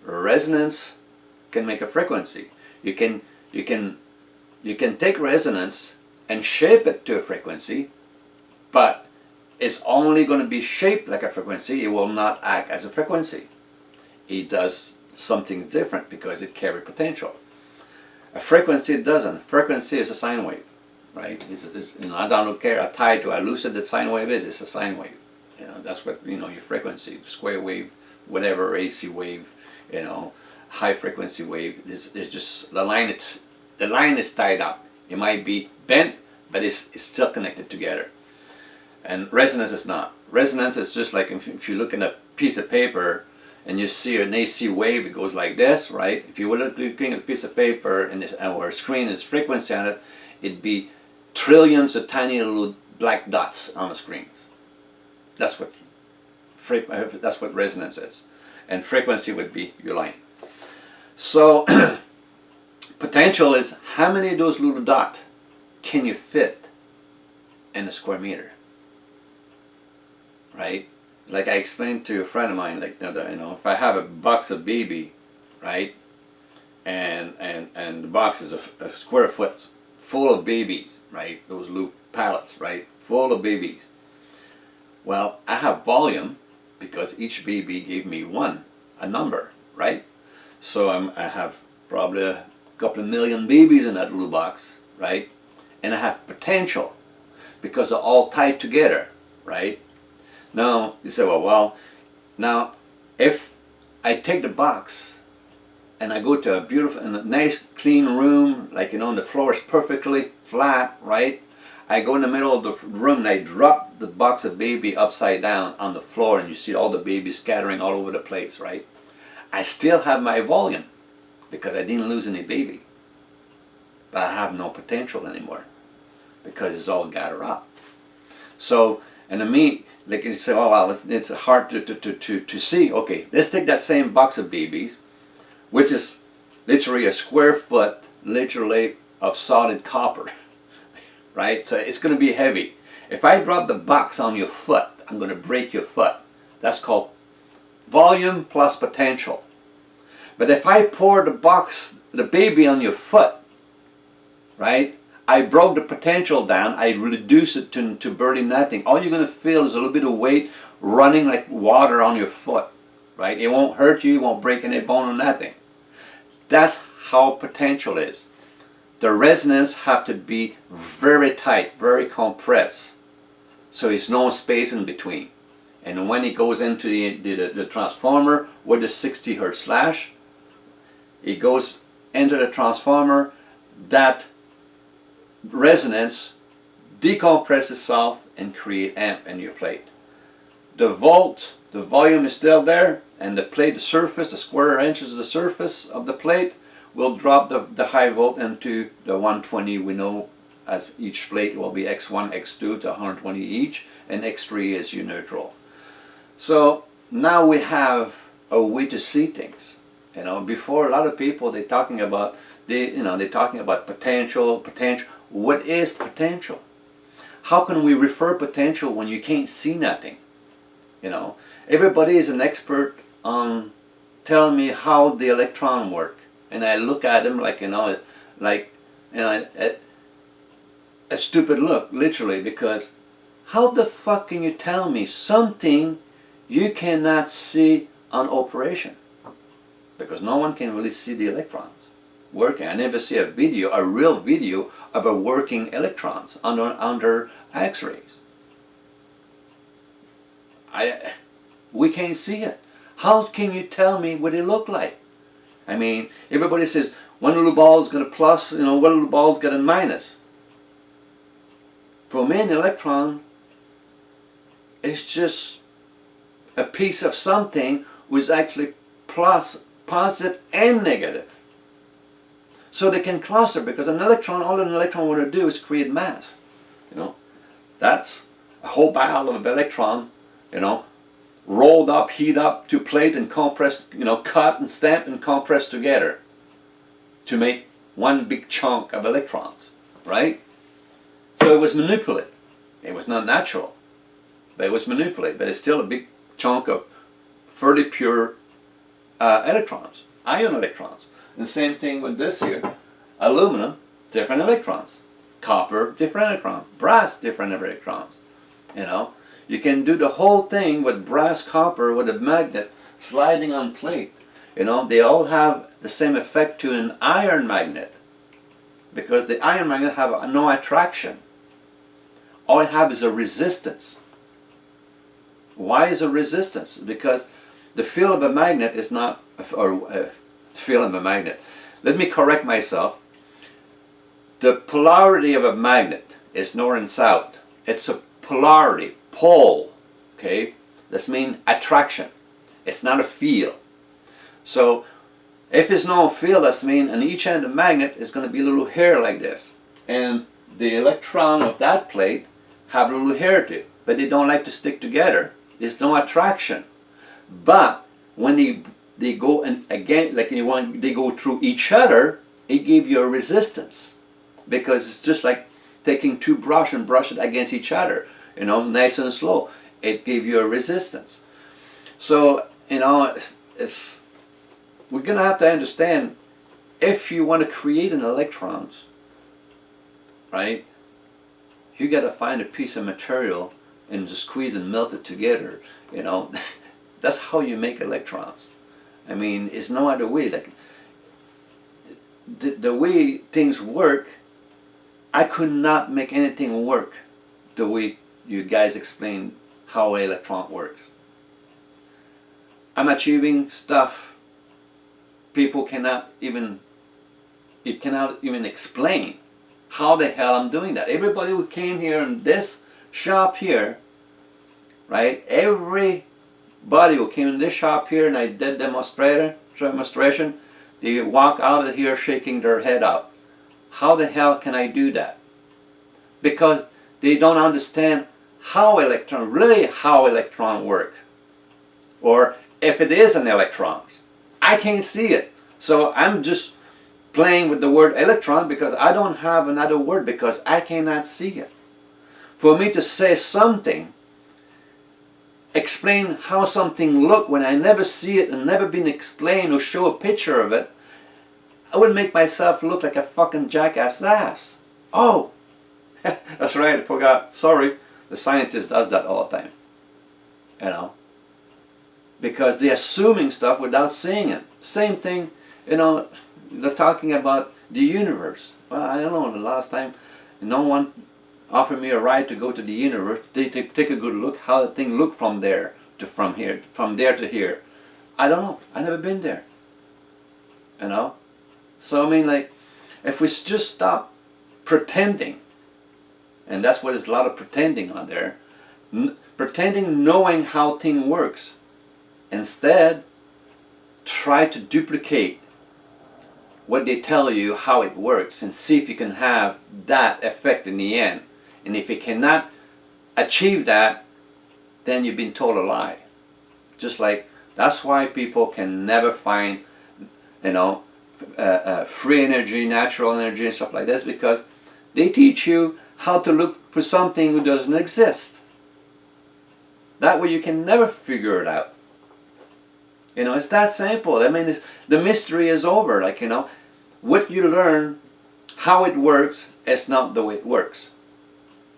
Resonance can make a frequency. You can take resonance and shape it to a frequency, but it's only going to be shaped like a frequency. It will not act as a frequency. It does something different because it carries potential. A frequency doesn't. Frequency is a sine wave, right? You know, I don't care how tight or how lucid the sine wave is. It's a sine wave. You know, that's what, you know, your frequency, square wave, whatever, AC wave, you know, high frequency wave is just the line. The line is tied up. It might be bent, but it's still connected together. And resonance is not. Resonance is just like if you look at a piece of paper and you see an AC wave, it goes like this, right? If you were looking at a piece of paper and our screen is frequency on it, it'd be trillions of tiny little black dots on the screens. That's what resonance is. And frequency would be your line. So potential is how many of those little dots can you fit in a square meter, right? Like I explained to a friend of mine, like, you know, if I have a box of BB, right, and the box is a square foot full of BBs, right, those little pallets, right, full of BBs. Well, I have volume because each BB gave me a number, right? So I have probably a couple of million BBs in that little box, right? And I have potential because they're all tied together, right? Now, you say, well, now, if I take the box and I go to a beautiful, and a nice, clean room, like, you know, and the floor is perfectly flat, right? I go in the middle of the room and I drop the box of baby upside down on the floor, and you see all the babies scattering all over the place, right? I still have my volume because I didn't lose any baby. But I have no potential anymore because it's all gathered up. So, and to me, like you say, oh well, it's hard to see. Okay, let's take that same box of BBs, which is literally a square foot, literally, of solid copper, right? So it's going to be heavy. If I drop the box on your foot, I'm going to break your foot. That's called volume plus potential. But if I pour the baby on your foot, right? I broke the potential down. I reduce it to barely nothing. All you're going to feel is a little bit of weight running like water on your foot, right? It won't hurt you. It won't break any bone or nothing. That's how potential is. The resonance have to be very tight, very compressed, so there's no space in between. And when it goes into the transformer with the 60 hertz slash, it goes into the transformer. That resonance decompresses itself and create amp in your plate. The volume is still there, and the plate, the surface, the square inches of the surface of the plate will drop the high volt into the 120. We know as each plate will be X1, X2 to 120 each, and X3 is your neutral. So now we have a way to see things. You know, before a lot of people they're talking about potential. What is potential? How can we refer potential when you can't see nothing? You know, everybody is an expert on tell me how the electron work, and I look at him like, a stupid look, literally, because how the fuck can you tell me something you cannot see on operation? Because no one can really see the electrons working. I never see a real video of a working electrons under X-rays. We can't see it. How can you tell me what it look like? I mean, everybody says one little ball is going to plus, one little ball is going to minus. For me, an electron is just a piece of something which is actually positive and negative. So they can cluster, because an electron, all an electron want to do is create mass. That's a whole ball of electron, rolled up, heat up to plate and compressed, cut and stamp and compressed together to make one big chunk of electrons, right? So it was manipulated. It was not natural, but it was manipulated. But it's still a big chunk of fairly pure electrons, ion electrons. And the same thing with this here. Aluminum, different electrons. Copper, different electrons. Brass, different electrons. You can do the whole thing with brass, copper, with a magnet sliding on plate. They all have the same effect to an iron magnet, because the iron magnet have no attraction. All it have is a resistance. Why is a resistance? Because the field of a magnet is not, field of a magnet. Let me correct myself. The polarity of a magnet is north and south. It's a polarity, pole, okay? That means attraction. It's not a field. So if it's no field, that means on each end of the magnet is going to be a little hair like this. And the electron of that plate have a little hair to it, but they don't like to stick together. There's no attraction. But when they go and again, like they go through each other, it gives you a resistance, because it's just like taking two brushes and brush it against each other, nice and slow. It gives you a resistance. So it's we're gonna have to understand, if you want to create an electrons, right? You got to find a piece of material and just squeeze and melt it together. That's how you make electrons. I mean, it's no other way. Like the way things work, I could not make anything work the way you guys explain how an electron works. I'm achieving stuff people cannot even explain how the hell I'm doing that. Everybody who came here in this shop here, right? Everybody who came in this shop here and I did demonstration, they walk out of here shaking their head out. How the hell can I do that? Because they don't understand how electron work, or if it is an electron. I can't see it, so I'm just playing with the word electron because I don't have another word, because I cannot see it. For me to say something, explain how something look when I never see it and never been explained or show a picture of it, I would make myself look like a fucking jackass ass. Oh, that's right, I forgot. Sorry, the scientist does that all the time. Because they're assuming stuff without seeing it. Same thing, they're talking about the universe. Well, I don't know, the last time no one offered me a ride to go to the universe, take a good look how the thing looked from there to here. I don't know, I never been there. So I mean, like, if we just stop pretending, and that's what there's a lot of pretending on there, pretending knowing how thing works. Instead, try to duplicate what they tell you how it works and see if you can have that effect in the end. And if you cannot achieve that, then you've been told a lie. Just like, that's why people can never find, free energy, natural energy and stuff like this, because they teach you how to look for something who doesn't exist. That way you can never figure it out. You know, it's that simple. I mean, the mystery is over. Like, you know, what you learn, how it works, it's not the way it works.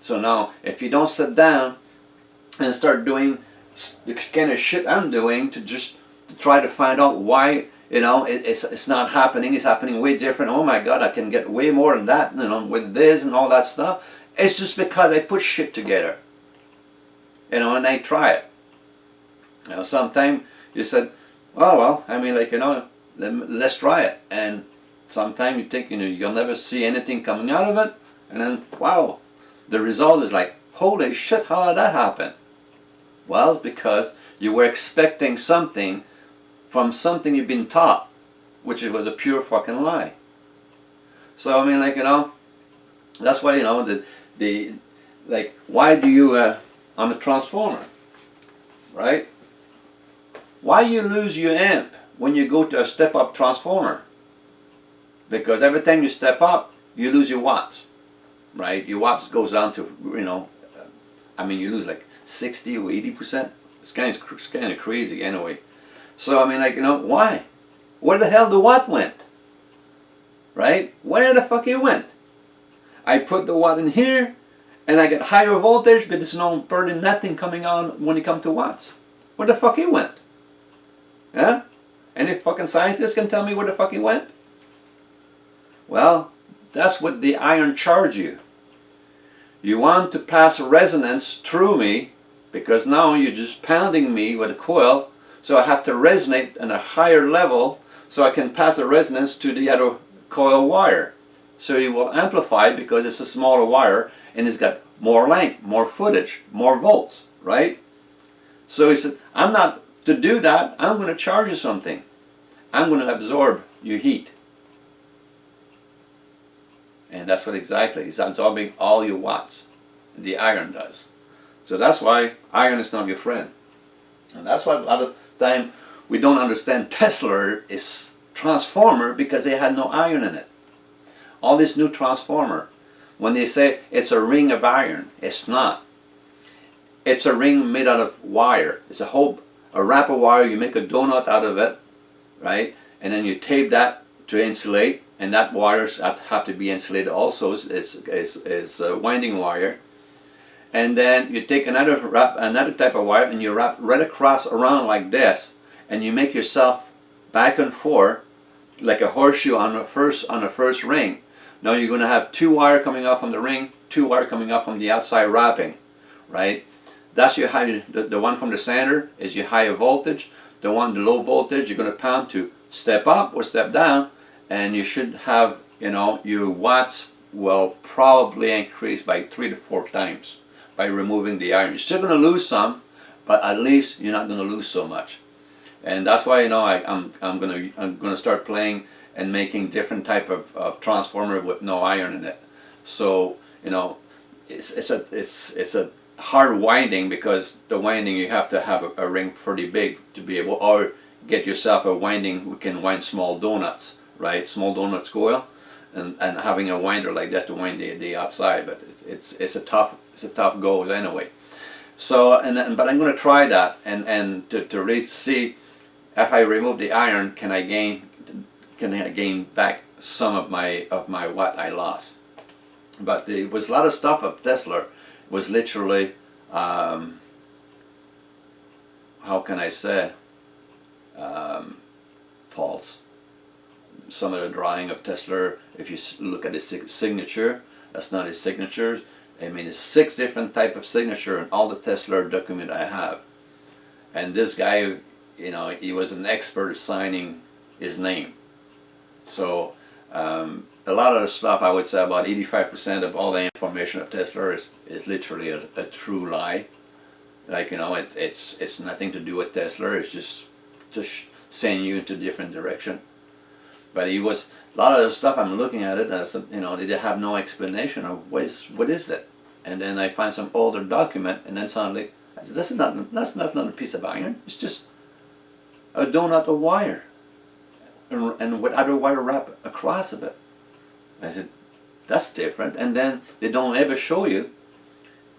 So now, if you don't sit down and start doing the kind of shit I'm doing to just try to find out why, you know, it's not happening, it's happening way different. Oh my God, I can get way more than that, you know, with this and all that stuff. It's just because I put shit together, you know, and I try it. You know, sometimes you said, oh well, I mean, like, you know, let's try it. And sometimes you think, you know, you'll never see anything coming out of it. And then, wow, the result is like, holy shit, how did that happen? Well, it's because you were expecting something from something you've been taught, which it was a pure fucking lie. So, I mean, like, you know, that's why, you know, like, why do you, on a transformer, right? Why you lose your amp when you go to a step-up transformer? Because every time you step up, you lose your watts, right? Your watts goes down to, you know, I mean, you lose like 60 or 80%. It's kind of crazy anyway. So, I mean, like, you know, why? Where the hell the watt went? Right? Where the fuck it went? I put the watt in here, and I get higher voltage, but there's no burning nothing coming on when it comes to watts. Where the fuck it went? Yeah? Any fucking scientist can tell me where the fuck it went? Well, that's what the iron charge you. You want to pass a resonance through me, because now you're just pounding me with a coil, so I have to resonate at a higher level so I can pass the resonance to the other coil wire. So it will amplify because it's a smaller wire and it's got more length, more footage, more volts, right? So he said, I'm not to do that, I'm going to charge you something. I'm going to absorb your heat. And that's what exactly, it's absorbing all your watts. The iron does. So that's why iron is not your friend. And that's why a lot of time we don't understand Tesla is transformer, because they had no iron in it. All this new transformer, when they say it's a ring of iron, it's not. It's a ring made out of wire. It's a wrap of wire, you make a donut out of it, right? And then you tape that to insulate, and that wires have to be insulated also. It's a winding wire. And then you take another type of wire and you wrap right across around like this, and you make yourself back and forth like a horseshoe on the first ring. Now you're going to have two wire coming off from the ring, two wire coming off from the outside wrapping, right? That's your high. The one from the center is your higher voltage. The low voltage, you're going to pound to step up or step down, and you should have, you know, your watts will probably increase by 3 to 4 times by removing the iron. You're still going to lose some, but at least you're not going to lose so much. And that's why, you know, I'm going to start playing and making different type of transformer with no iron in it. So, you know, it's a hard winding, because the winding, you have to have a ring pretty big to be able, or get yourself a winding. We can wind small donuts, right? Small donuts coil, and having a winder like that to wind the outside. But it's a tough go anyway. So but I'm going to try that and to really see if I remove the iron, can I gain back some of my what I lost. But there was a lot of stuff of Tesla was literally how can I say false. Some of the drawing of Tesla, if you look at his signature, that's not his signature. I mean, it's 6 different type of signature in all the Tesla document I have. And this guy, you know, he was an expert at signing his name. So a lot of the stuff, I would say about 85% of all the information of Tesla is literally a true lie. Like, you know, it's nothing to do with Tesla. It's just sending you into a different direction. But a lot of the stuff, I'm looking at it as, you know, they have no explanation of what is that. And then I find some older document, and then suddenly I said, that's not a piece of iron. It's just a donut of wire, and with other wire wrap across of it. I said, that's different. And then they don't ever show you,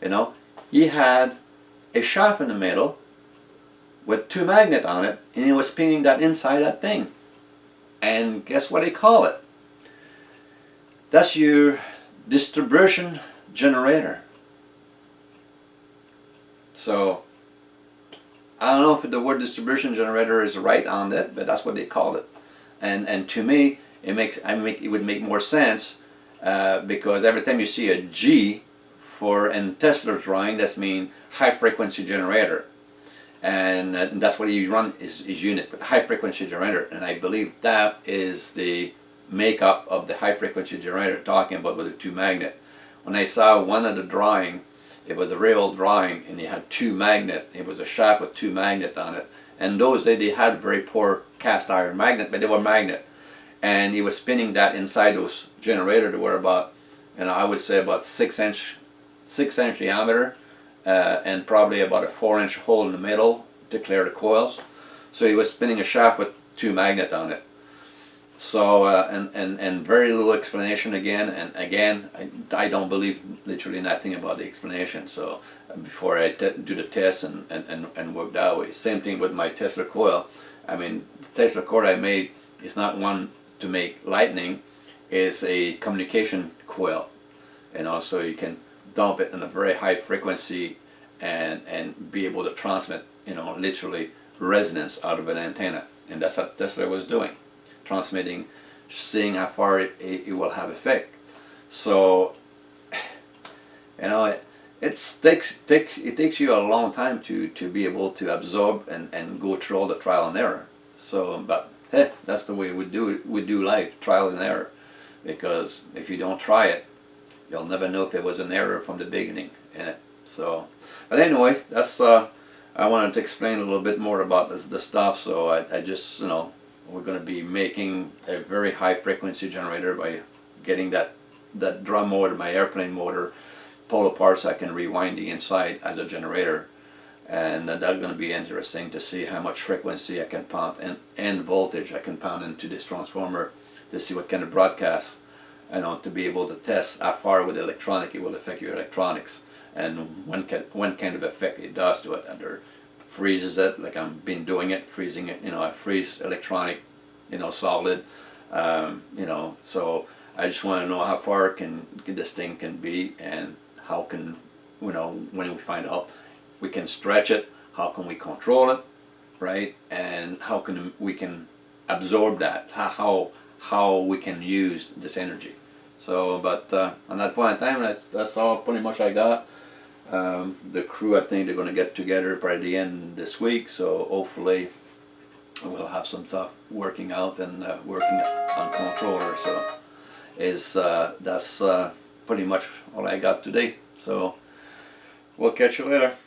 you know, he had a shaft in the middle with 2 magnets on it, and it was spinning that inside that thing. And guess what they call it? That's your distribution generator. So I don't know if the word distribution generator is right on it, but that's what they call it. And to me, it would make more sense because every time you see a G in Tesla's drawing, that's mean high frequency generator, and that's what you run is unit with high frequency generator. And I believe that is the makeup of the high frequency generator talking about with the 2 magnet. When I saw one of the drawing, it was a real drawing, and it had 2 magnet. It was a shaft with 2 magnet on it. And those days they had very poor cast iron magnet, but they were magnet. And he was spinning that inside those generators that were about, I would say about 6-inch diameter, and probably about a 4-inch hole in the middle to clear the coils. So he was spinning a shaft with 2 magnet on it. So and very little explanation again, and again I don't believe literally nothing about the explanation. So before I do the test and work that way. Same thing with my Tesla coil. I mean, the Tesla coil I made is not one to make lightning. It's a communication coil, so you can dump it in a very high frequency and be able to transmit literally resonance out of an antenna. And that's what Tesla was doing, transmitting, seeing how far it will have effect. So it takes you a long time to be able to absorb and go through all the trial and error. So but hey, that's the way we do life, trial and error, because if you don't try it, you'll never know if it was an error from the beginning in it. So but anyway, that's I wanted to explain a little bit more about the stuff. So I just we're going to be making a very high frequency generator by getting that drum motor, my airplane motor, pull apart so I can rewind the inside as a generator. And that's going to be interesting to see how much frequency I can pound and voltage I can pound into this transformer to see what kind of broadcast, to be able to test how far with electronic it will affect your electronics, and what kind of effect it does to it. Either freezes it, like I've been doing it, freezing it. I freeze electronic, solid. So I just want to know how far this thing can be, and how can, when we find out we can stretch it, how can we control it, right? And how can we absorb that? How we can use this energy. So, but on that point in time, that's all pretty much I got. The crew, I think they're going to get together by the end this week, so hopefully we'll have some stuff working out and working on controller. So that's pretty much all I got today. So we'll catch you later.